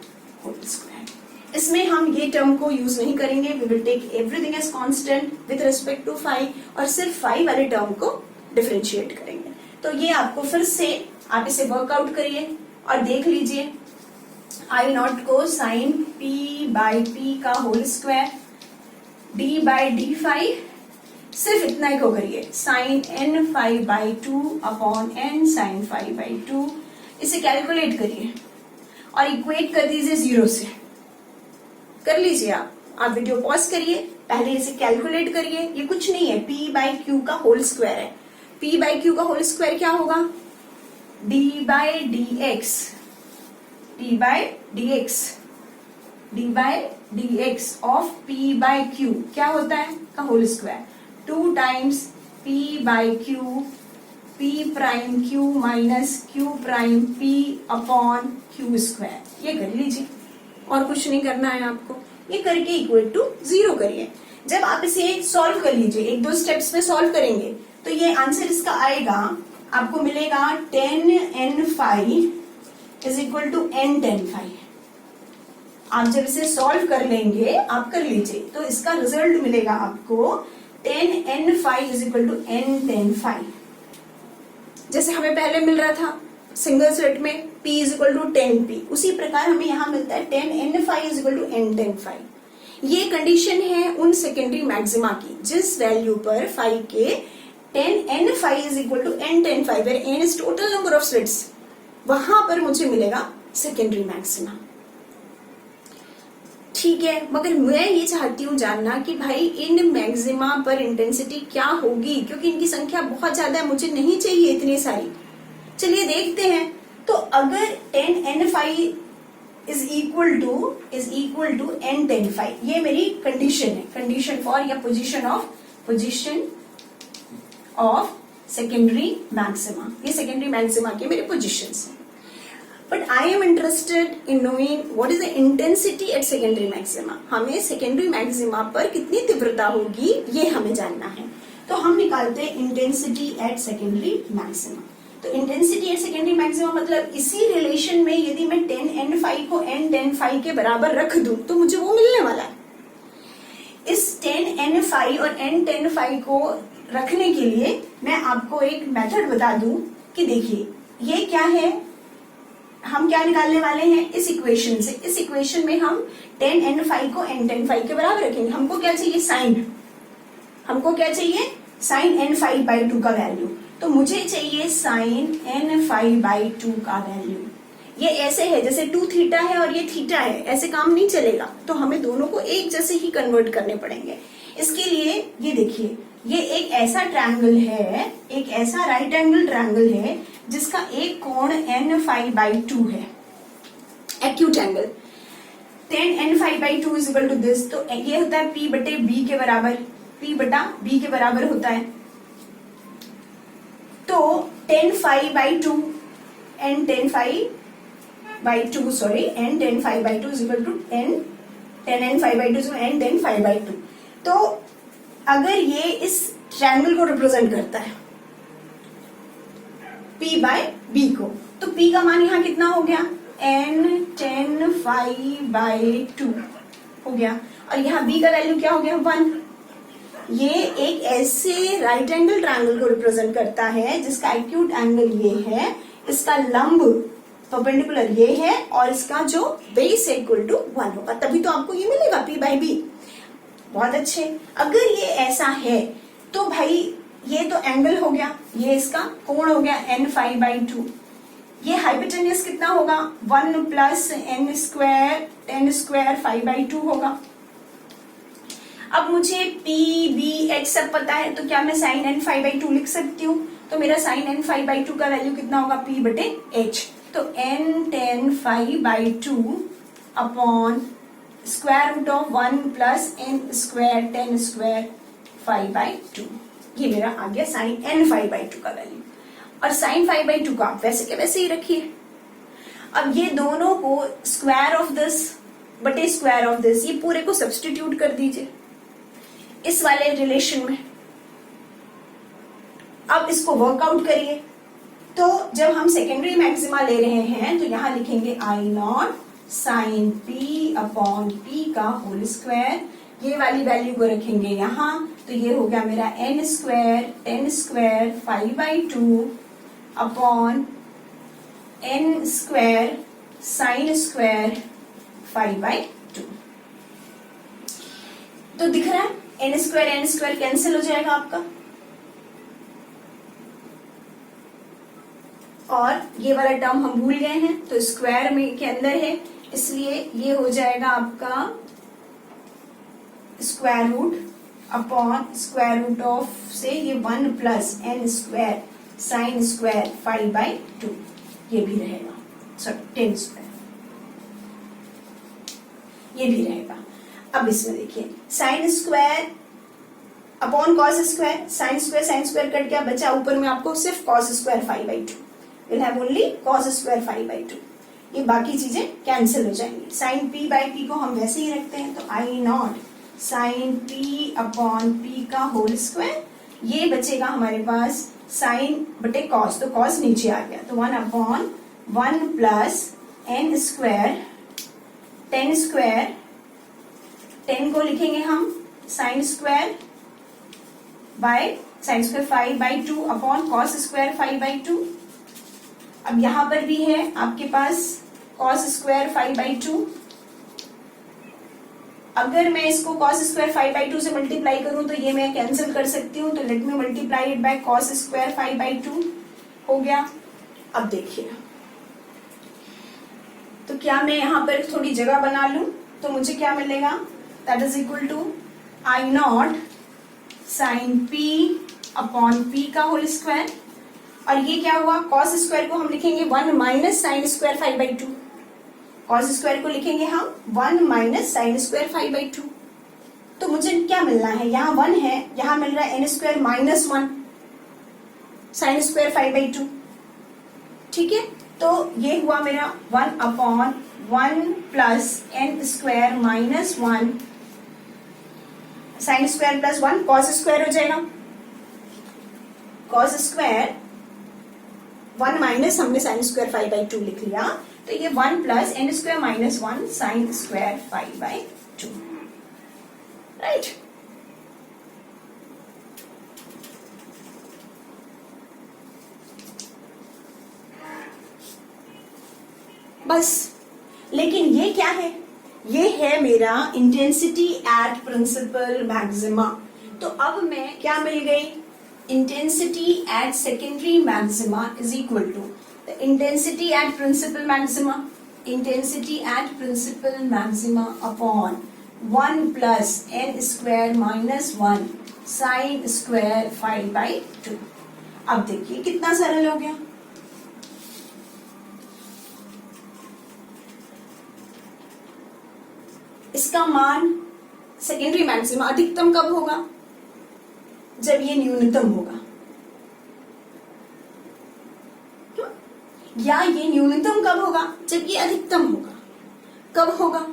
होल स्क्वायर। इसमें हम ये टर्म को यूज नहीं करेंगे, we will take everything as constant with respect to phi, और सिर्फ फाई वाले टर्म को डिफरेंशिएट करेंगे। तो ये आपको फिर से आप इसे वर्कआउट करिए और देख लीजिए। आई नॉट को साइन p बाई p का whole square d by d phi, सिर्फ इतना ही को करिए, sine n phi by 2 upon n sine phi by 2। इसे कैलकुलेट करिए और इक्वेट कर दीजिए 0 से। कर लीजिए आप वीडियो पॉज करिए, पहले इसे कैलकुलेट करिए। ये कुछ नहीं है, p बाई क्यू का होल स्क्वायर है। p बाई क्यू का होल स्क्वायर क्या होगा, d by d x, d by d x, d by d x of p by q क्या होता है का whole square, 2 times p by q, p prime q minus q prime p upon q square. ये कर लीजिए और कुछ नहीं करना है आपको। ये करके इक्वल टू 0 करिए। जब आप इसे सॉल्व कर लीजिए, 1-2 स्टेप्स में सॉल्व करेंगे तो ये आंसर इसका आएगा, आपको मिलेगा 10n phi is equal to n tan phi. आप जब इसे सॉल्व कर लेंगे, आप कर लीजिए, तो इसका रिजल्ट मिलेगा आपको 10n phi is equal to n tan phi. जैसे हमें पहले मिल रहा था सिंगल स्लिट में p is equal to 10p, उसी प्रकार हमें यहाँ मिलता है 10n phi is equal to n tan phi. ये कंडीशन है उन सेकेंडरी मैक्सिमा की जिस वैल्यू पर फाई के 10n phi is equal to n tan phi, where n is total number of slits, वहां पर मुझे मिलेगा सेकेंडरी मैक्सिमा। ठीक है, मगर मैं ये चाहती हूँ जानना कि भाई इन मैक्सिमा पर इंटेंसिटी क्या होगी, क्योंकि इनकी संख्या बहुत ज्यादा है, मुझे नहीं चाहिए इतनी सारी। चलिए देखते हैं। तो अगर 10n phi is equal to n tan phi, ये मेरी कंडीशन है, कंडीशन फॉर या पोजीशन ऑफ सेकेंडरी मैक्सिमा। ये सेकेंडरी मैक्सिमा के मेरे पोजीशंस हैं। But I am interested in knowing what is the intensity at secondary maxima. हमें secondary maxima पर कितनी तीव्रता होगी ये हमें जानना है। तो हम निकालते हैं इंटेंसिटी एट सेकेंडरी मैक्सिमा। तो इंटेंसिटी एट सेकेंडरी मैक्सिमा मतलब इसी रिलेशन में यदि मैं 10n फाई को n tan फाई के बराबर रख दूं तो मुझे वो मिलने वाला है। इस 10n फाई और n tan फाई को रखने के लिए मैं आपको एक मेथड बता दूं कि देखिए ये क्या है, हम क्या निकालने वाले हैं इस इक्वेशन से। इस इक्वेशन में हम 10n फाई को n tan फाई के बराबर रखेंगे। हमको क्या चाहिए, साइन, हमको क्या चाहिए, साइन n फाई बाई 2 का वैल्यू। तो मुझे चाहिए साइन n फाई बाई 2 का वैल्यू। ये ऐसे है जैसे 2 थीटा है और ये थीटा है, ऐसे काम नहीं चलेगा। तो हमें दोनों को एक जैसे ही कन्वर्ट करने पड़ेंगे। इसके लिए ये देखिए, ये एक ऐसा ट्रायंगल है, एक ऐसा राइट एंगल ट्रायंगल है जिसका एक कोण n फाई बाई 2 है, acute angle. 10n phi by 2 is equal to this. तो ये होता है p बटे b के बराबर, p बटा b के बराबर होता है। तो 10 phi by 2 n tan phi by 2, sorry n tan phi by 2 is equal to n tan n phi by 2 is equal to n tan phi by 2। तो अगर ये इस ट्रायंगल को रिप्रेजेंट करता है P by B को, तो P का मान यहाँ कितना हो गया n tan phi by 2 हो गया, और यहाँ B का वैल्यू क्या हो गया 1। ये एक ऐसे राइट एंगल ट्रायंगल को रिप्रेजेंट करता है जिसका एक्यूट एंगल ये है, इसका लंब परपेंडिकुलर ये है, और इसका जो बेस है इक्वल टू 1 होगा, तभी तो आपको ये मिलेगा P by B। बहुत अच्छे। अगर ये ऐसा है तो भाई ये तो एंगल हो गया, ये इसका कोण हो गया n phi by 2। ये हाइपोटेन्यूज कितना होगा 1 plus n square tan square phi by 2 होगा। अब मुझे P B H सब पता है, तो क्या मैं साइन n phi by 2 लिख सकती हूँ? तो मेरा साइन n phi by 2 का वैल्यू कितना होगा P बटे H। तो n tan phi by 2 upon square root of 1 plus n square tan square phi by 2, ये मेरा आ गया साइन n phi by 2 का वैल्यू। और साइन phi by 2 का आप वैसे के वैसे ही रखिए। अब ये दोनों को स्क्वायर ऑफ दिस बटे स्क्वायर ऑफ दिस, ये पूरे को सब्स्टिट्यूट कर दीजिए इस वाले रिलेशन में। अब इसको वर्कआउट करिए, तो जब हम सेकेंडरी मैक्सिमा ले रहे हैं तो यहां लिखेंगे I naught sine P upon P का होल स्क्वायर, ये वाली वैल्यू को रखेंगे यहाँ, तो ये हो गया मेरा n square tan square phi by 2 upon n square sine square phi by 2। तो दिख रहा है n स्क्वायर कैंसिल हो जाएगा आपका, और ये वाला टर्म हम भूल गए हैं, तो स्क्वायर में के अंदर है, इसलिए ये हो जाएगा आपका square root upon square root of से ये 1 plus n square sine square phi by 2, ये भी रहेगा, सॉरी tan स्क्वायर, ये भी रहेगा। अब इसमें देखिए sine square upon cos square, sine square cut गया, बचा ऊपर में आपको सिर्फ cos square phi by 2, will have only cos square phi by 2, ये बाकी चीजें कैंसिल हो जाएंगी। साइन p by p को हम वैसे ही रखते हैं, तो I naught sine p upon p का होल स्क्वायर, ये बचेगा हमारे पास साइन बटे कॉस, तो कॉस नीचे आ गया, तो 1 अपॉन 1 plus n square tan square, tan को लिखेंगे हम sine square by sine square phi by 2 upon cos square phi by 2। अब यहां पर भी है आपके पास कॉस स्क्वायर phi by 2, अगर मैं इसको cos स्क्वायर phi by 2 से मल्टीप्लाई करूं तो ये मैं कैंसिल कर सकती हूं, तो let me multiply it by cos square phi by 2 हो गया। अब देखिए, तो क्या मैं यहां पर थोड़ी जगह बना लूं तो मुझे क्या मिलेगा, that is equal to I naught sine p upon p का होल स्क्वायर, और ये क्या हुआ cos स्क्वायर को हम लिखेंगे 1 minus sign square phi by 2, cos square को लिखेंगे हम 1 minus sign square phi by 2। तो मुझे क्या मिलना है, यहाँ 1 है, यहाँ मिल रहा है n square minus 1 sine square phi by 2, ठीक है। तो ये हुआ मेरा 1 अपॉन 1 plus n square minus 1 sine square plus 1 cos square हो जाएगा, cos स्क्वायर 1 माइनस हमने साइन स्क्वायर phi by 2 लिख लिया, तो ये 1 plus n square minus 1 sine square phi by 2, right. बस, लेकिन ये क्या है, ये है मेरा इंटेंसिटी एट प्रिंसिपल मैक्सिमा। तो अब मैं क्या मिल गई, intensity at secondary maxima is equal to the intensity at principal maxima, intensity at principal maxima upon 1 plus n square minus 1 sine square phi by 2। अब देखिए कितना सरल हो गया, इसका मान सेकेंडरी मैक्सिमा अधिकतम कब होगा, जब ये न्यूनतम होगा। या ये न्यूनतम कब होगा? जब ये अधिकतम होगा। कब होगा?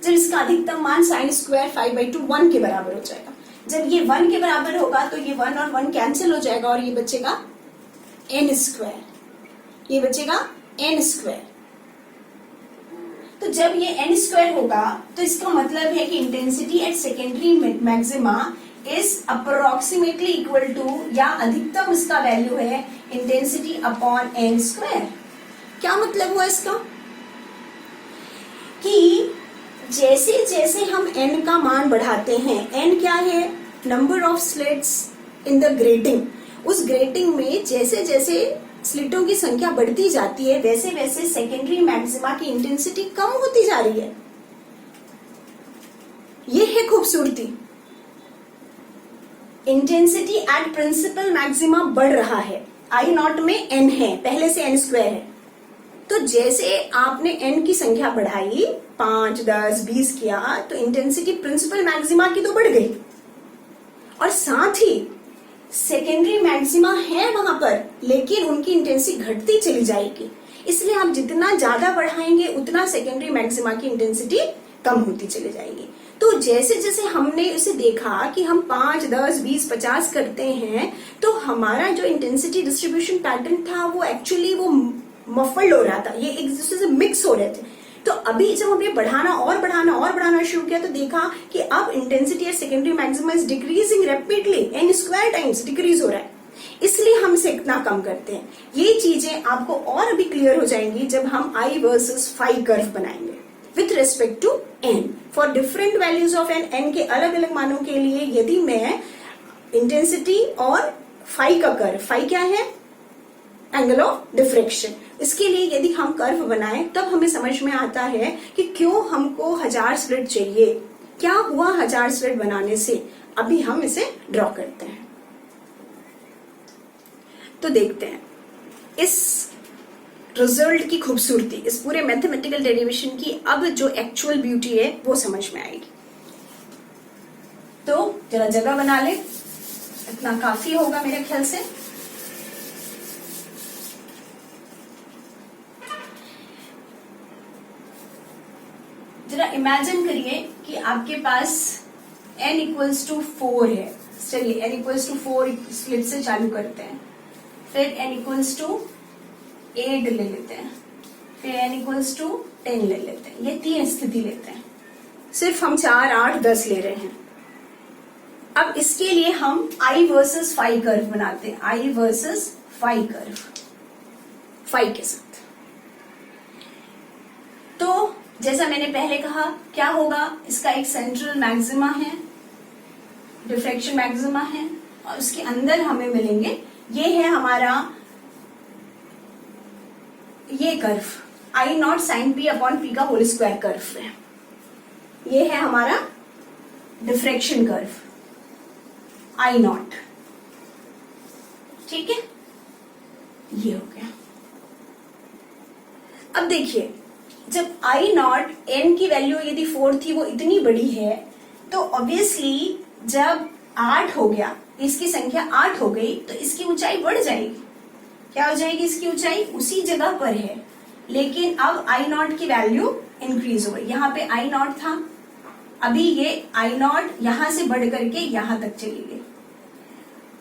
जब इसका अधिकतम मान साइन स्क्वायर 5/2 1 के बराबर हो जाएगा। जब ये 1 के बराबर होगा तो ये 1 और 1 कैंसिल हो जाएगा और ये बचेगा n स्क्वायर। ये बचेगा n स्क्वायर। तो जब ये n स्क्वायर होगा तो इसका मतलब है कि intensity at secondary maxima is approximately equal to, या अधिकतम इसका वैल्यू है इंटेंसिटी अपॉन n स्क्वायर। क्या मतलब हुआ इसका? कि जैसे जैसे हम n का मान बढ़ाते हैं, n क्या है? Number of slits in the grating. उस ग्रेटिंग में जैसे जैसे स्लिटों की संख्या बढ़ती जाती है वैसे वैसे सेकेंडरी मैक्सिमा की इंटेंसिटी कम होती जा रही है। ये है खूबसूरती। इंटेंसिटी एट प्रिंसिपल मैक्सिमा बढ़ रहा है। आई नॉट में n है, पहले से n स्क्वायर है। तो जैसे आपने n की संख्या बढ़ाई, 5, 10, 20 किया, तो इंटेंसिटी प्रिंसिपल मैक्सिमा की तो बढ़ गई और साथ ही सेकेंडरी मैक्सिमा है वहां पर, लेकिन उनकी इंटेंसिटी घटती चली जाएगी। इसलिए आप जितना ज्यादा बढ़ाएंगे उतना सेकेंडरी मैक्सिमा की इंटेंसिटी कम होती चली जाएगी। तो जैसे जैसे हमने उसे देखा कि हम 5, 10, 20, 50 करते हैं तो हमारा जो इंटेंसिटी डिस्ट्रीब्यूशन पैटर्न था वो एक्चुअली वो मफल्ड हो रहा था, ये एक दूसरे से मिक्स हो रहे थे। तो अभी जब हमने बढ़ाना और बढ़ाना और बढ़ाना शुरू किया तो देखा कि अब intensity at secondary maxima is decreasing rapidly, n square times decrease हो रहा है। इसलिए हम इसे इतना कम करते हैं। ये चीजें आपको और भी क्लियर हो जाएंगी जब हम I वर्सेस फाई कर्व बनाएंगे with respect to n। For different values of n के अलग अलग मानों के लिए यदि मैं इंटेंसिटी और फाई का कर्व, फाई क्या है? एंगल ऑफ डिफ्रेक्शन, इसके लिए यदि हम कर्व बनाएं तब हमें समझ में आता है कि क्यों हमको 1000 स्लिट चाहिए, क्या हुआ 1000 स्लिट बनाने से। अभी हम इसे ड्रॉ करते हैं। तो देखते हैं इस रिजल्ट की खूबसूरती, इस पूरे मैथमेटिकल डेरिवेशन की अब जो एक्चुअल ब्यूटी है वो समझ में आएगी। तो जरा जगह बना ले, इतना काफी होगा मेरे ख्याल से। जरा इमेजिन करिए कि आपके पास n इक्वल्स टू 4 है। चलिए n इक्वल्स टू 4 स्लिट से चालू करते हैं, फिर n इक्वल्स टू 8 ले लेते हैं, फिर n इक्वल्स टू 10 ले लेते हैं। ये 3 स्थिति लेते हैं, सिर्फ हम 4, 8, 10 ले रहे हैं। अब इसके लिए हम I वर्सेस फाई कर्व बनाते हैं, I versus phi curve, phi के साथ। तो जैसा मैंने पहले कहा, क्या होगा? इसका एक सेंट्रल मैक्सिमा है, डिफ्रेक्शन मैक्सिमा है, और उसके अंदर हमें मिलेंगे, ये है हमारा ये curve I naught sine P upon P का होल स्क्वायर कर्व है। ये है हमारा डिफ्रेक्शन कर्व I नॉट। ठीक है, ये हो गया। अब देखिए, जब I नॉट n की वैल्यू यदि 4 थी, वो इतनी बड़ी है, तो ऑब्वियसली जब 8 हो गया, इसकी संख्या 8 हो गई, तो इसकी ऊंचाई बढ़ जाएगी। क्या हो जाएगी? इसकी ऊंचाई उसी जगह पर है, लेकिन अब I नॉट की वैल्यू इंक्रीज हो गई। यहाँ पे I नॉट था, अभी ये I नॉट यहां से बढ़ करके यहां तक चली गई,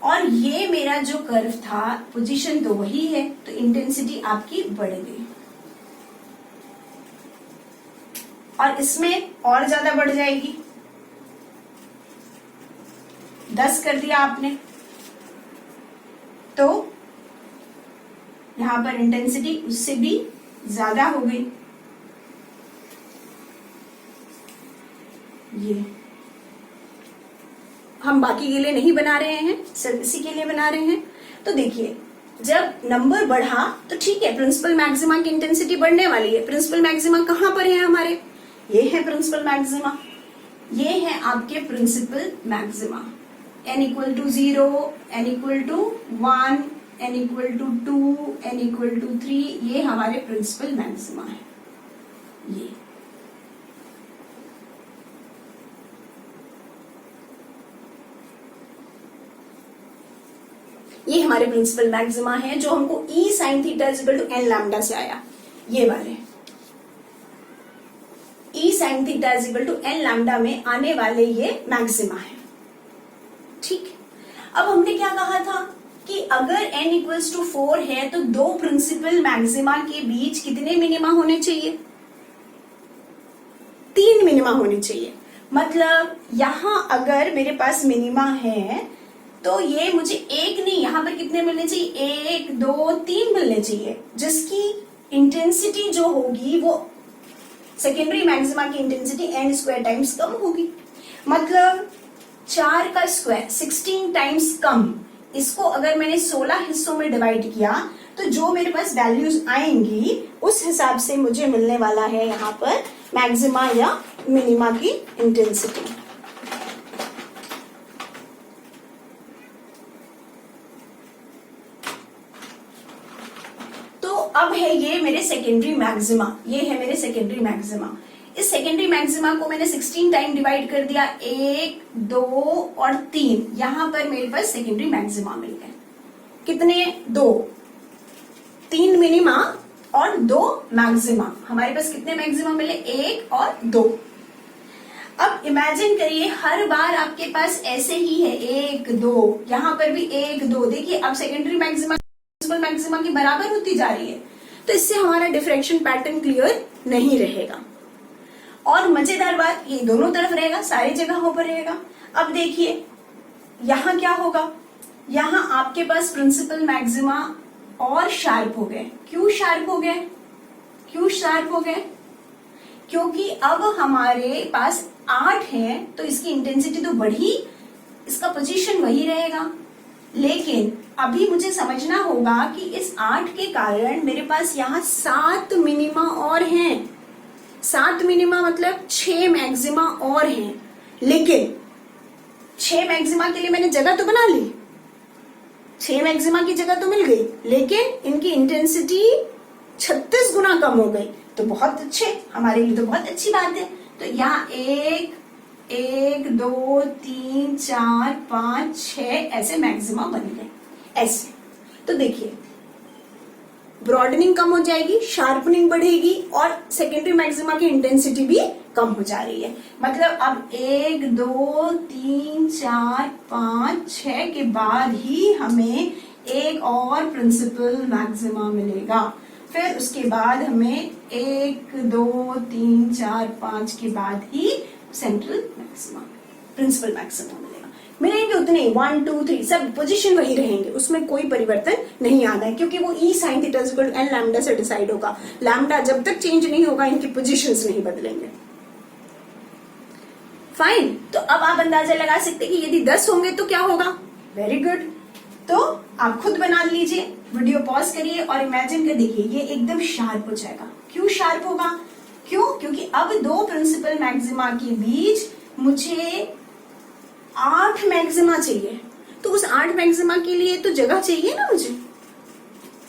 और ये मेरा जो कर्व था पोजीशन तो वही है, तो इंटेंसिटी आपकी बढ़ गई, और इसमें और ज्यादा बढ़ जाएगी। 10 कर दिया आपने, तो यहां पर इंटेंसिटी उससे भी ज्यादा हो गई। ये हम बाकी के लिए नहीं बना रहे हैं, सिर्फ इसी के लिए बना रहे हैं। तो देखिए, जब नंबर बढ़ा तो ठीक है, प्रिंसिपल मैक्सिमा की इंटेंसिटी बढ़ने वाली है। प्रिंसिपल मैक्सिमा कहां पर है हमारे? ये है प्रिंसिपल मैक्सिमा, ये है आपके principal maxima. n equal to 0, n equal to 1, n equal to 2, n equal to 3, ये हमारे प्रिंसिपल मैक्सिमा है। ये ये हमारे प्रिंसिपल मैक्सिमा है जो हमको e sine theta is equal to N lambda से आया, ये वाले e sine theta is equal to N lambda में आने वाले ये मैक्सिमा है। ठीक, अब हमने क्या कहा था कि अगर n इक्वल्स टू 4 है तो दो प्रिंसिपल मैक्सिमा के बीच कितने मिनिमा होने चाहिए? 3 मिनिमा होने चाहिए। मतलब यहां अगर मेरे पास मिनिमा है तो ये मुझे एक नहीं, यहां पर कितने मिलने चाहिए? 1 2 3 मिलने चाहिए, जिसकी इंटेंसिटी जो होगी वो सेकेंडरी मैक्सिमा की इंटेंसिटी n स्क्वायर टाइम्स कम होगी। मतलब 4 का स्क्वायर 16 टाइम्स कम। इसको अगर मैंने 16 हिस्सों में डिवाइड किया तो जो मेरे पास वैल्यूज आएंगी उस हिसाब से मुझे मिलने वाला है यहाँ पर मैक्सिमा या मिनिमा की इंटेंसिटी। तो अब है ये मेरे सेकेंडरी मैक्सिमा, ये है मेरे सेकेंडरी मैक्सिमा। इस सेकेंडरी मैक्सिमा को मैंने 16 टाइम डिवाइड कर दिया, 1 2 और 3, यहां पर मेरे पास सेकेंडरी मैक्सिमा मिल गए। कितने? 2, 3 मिनिमा और 2 मैक्सिमा। हमारे पास कितने मैक्सिमा मिले? 1 और 2। अब इमेजिन करिए हर बार आपके पास ऐसे ही है 1 2, यहां पर भी 1 2। देखिए अब सेकेंडरी मैक्सिमा मैक्सिमा की बराबर होती जा रही है, तो इससे हमारा डिफ्रैक्शन पैटर्न क्लियर नहीं रहेगा। और मजेदार बात, ये दोनों तरफ रहेगा, सारी जगहों पर रहेगा। अब देखिए यहां क्या होगा, यहां आपके पास प्रिंसिपल मैक्सिमा और शार्प हो गए। क्यों शार्प हो गए? क्यों शार्प हो गए? क्योंकि अब हमारे पास 8 है तो इसकी इंटेंसिटी तो बढ़ी, इसका पोजीशन वही रहेगा। लेकिन अभी मुझे समझना होगा कि इस 8 के कारण मेरे पास यहाँ 7 मिनिमा और हैं। 7 मिनिमा मतलब 6 मैक्सिमा और हैं। लेकिन 6 मैक्सिमा के लिए मैंने जगह तो बना ली, 6 मैक्सिमा की जगह तो मिल गई, लेकिन इनकी इंटेंसिटी 36 गुना कम हो गई। तो बहुत अच्छे, हमारे लिए तो बहुत अच्छी बात है। तो यहाँ 1 2 3 4 5 6 ऐसे मैक्सिमा बन गए, ऐसे। तो देखिए ब्रॉडनिंग कम हो जाएगी, शार्पनिंग बढ़ेगी और सेकेंडरी मैक्सिमा की इंटेंसिटी भी कम हो जा रही है। मतलब अब 1 2 3 4 5 6 के बाद ही हमें एक और प्रिंसिपल मैक्सिमा मिलेगा। फिर उसके बाद हमें 1 2 3 4 5 के बाद ही सेंट्रल मैक्सिमा, प्रिंसिपल मैक्सिमा मिलेगा। मिलेंगे उतने 1 2 3 सब पोजीशन वही रहेंगे, उसमें कोई परिवर्तन नहीं आना है, क्योंकि वो e sine theta equal to N lambda से डिसाइड होगा। लैम्डा जब तक चेंज नहीं होगा इनकी पोजीशंस नहीं बदलेंगे। फाइन। तो अब आप अंदाजा लगा सकते हैं कि यदि 10 होंगे तो क्या होगा? Very good. तो आप खुद बना लीजिए, वीडियो पॉज करिए और इमेजिन कर देखिए, ये एकदम शार्प हो जाएगा। क्यों शार्प होगा? क्यों? क्योंकि अब दो प्रिंसिपल मैक्सिमा के बीच मुझे 8 मैक्सिमा चाहिए, तो उस 8 मैक्सिमा के लिए तो जगह चाहिए ना मुझे।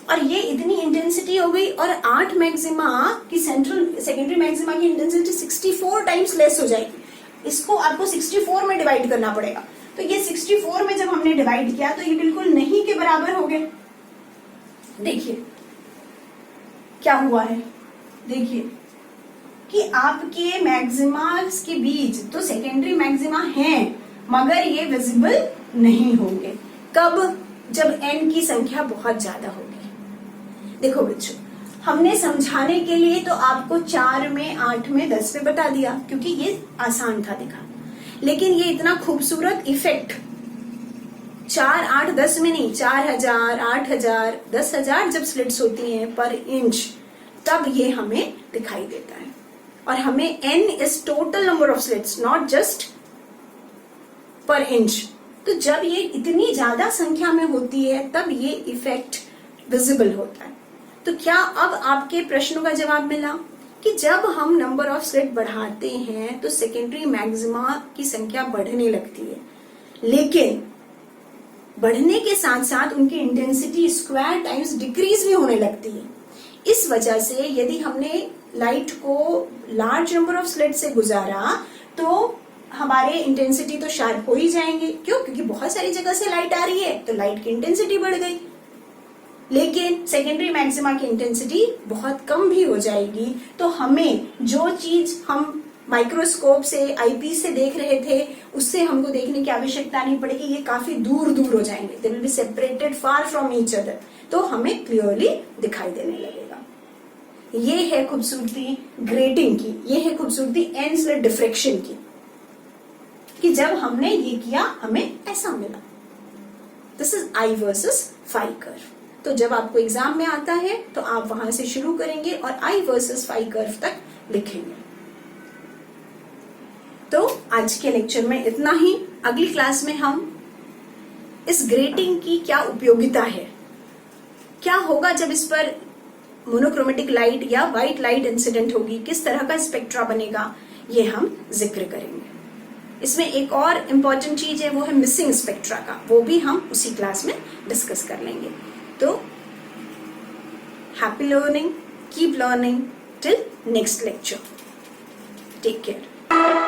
और ये इतनी इंटेंसिटी हो गई और 8 मैक्सिमा की सेकेंडरी मैक्सिमा की इंटेंसिटी 64 टाइम्स लेस हो जाएगी। इसको आपको 64 में डिवाइड करना पड़ेगा। तो ये 64 में जब हमने डिवाइड किया तो ये बिल्कुल नहीं के बराबर हो गए। देखिए क्या हुआ है, देखिए कि आपके मैक्सिमास के बीच तो सेकेंडरी मैक्सिमा हैं मगर ये विजिबल नहीं होंगे। कब? जब n की संख्या बहुत ज्यादा होगी। देखो बच्चों, हमने समझाने के लिए तो आपको 4 में 8 में 10 में बता दिया क्योंकि ये आसान था दिखाना, लेकिन ये इतना खूबसूरत इफेक्ट 4 8 10 में नहीं, 4000 8000 10,000 जब स्लिट्स होती हैं पर इंच तब ये हमें दिखाई देता है। और हमें n is total number of slits, not just पर इंच। तो जब ये इतनी ज्यादा संख्या में होती है तब ये इफेक्ट विजिबल होता है। तो क्या अब आपके प्रश्नों का जवाब मिला कि जब हम नंबर ऑफ स्लिट बढ़ाते हैं तो सेकेंडरी मैक्सिमा की संख्या बढ़ने लगती है, लेकिन बढ़ने के साथ साथ उनकी इंटेंसिटी स्क्वायर टाइम्स डिक्रीज भी होने लगती है। इस वजह से यदि हमने लाइट को लार्ज नंबर ऑफ स्लिट से गुजारा तो हमारे इंटेंसिटी तो शार्प हो ही जाएंगे। क्यों? क्योंकि बहुत सारी जगह से लाइट आ रही है तो लाइट की इंटेंसिटी बढ़ गई। लेकिन सेकेंडरी मैक्सिमा की इंटेंसिटी बहुत कम भी हो जाएगी। तो हमें जो चीज हम माइक्रोस्कोप से, आईपीस से देख रहे थे, उससे हमको देखने की आवश्यकता नहीं पड़ेगी। ये काफी दूर दूर हो जाएंगे, they will be separated far from each other, तो हमें क्लियरली दिखाई देने लगेगा। ये है खूबसूरती ग्रेटिंग की, ये है खूबसूरती एन स्लिट डिफ्रेक्शन की, कि जब हमने ये किया हमें ऐसा मिला। This is I versus phi curve. तो जब आपको एग्जाम में आता है तो आप वहां से शुरू करेंगे और आई वर्सेस फाई कर्व तक लिखेंगे। तो आज के लेक्चर में इतना ही। अगली क्लास में हम इस ग्रेटिंग की क्या उपयोगिता है, क्या होगा जब इस पर मोनोक्रोमेटिक लाइट या व्हाइट लाइट इंसिडेंट होगी, किस तरह का स्पेक्ट्रा बनेगा, ये हम जिक्र करेंगे। इसमें एक और इम्पॉर्टेंट चीज है, वो है मिसिंग स्पेक्ट्रा का, वो भी हम उसी क्लास में डिस्कस कर लेंगे। तो happy learning, keep learning till next lecture. Take care.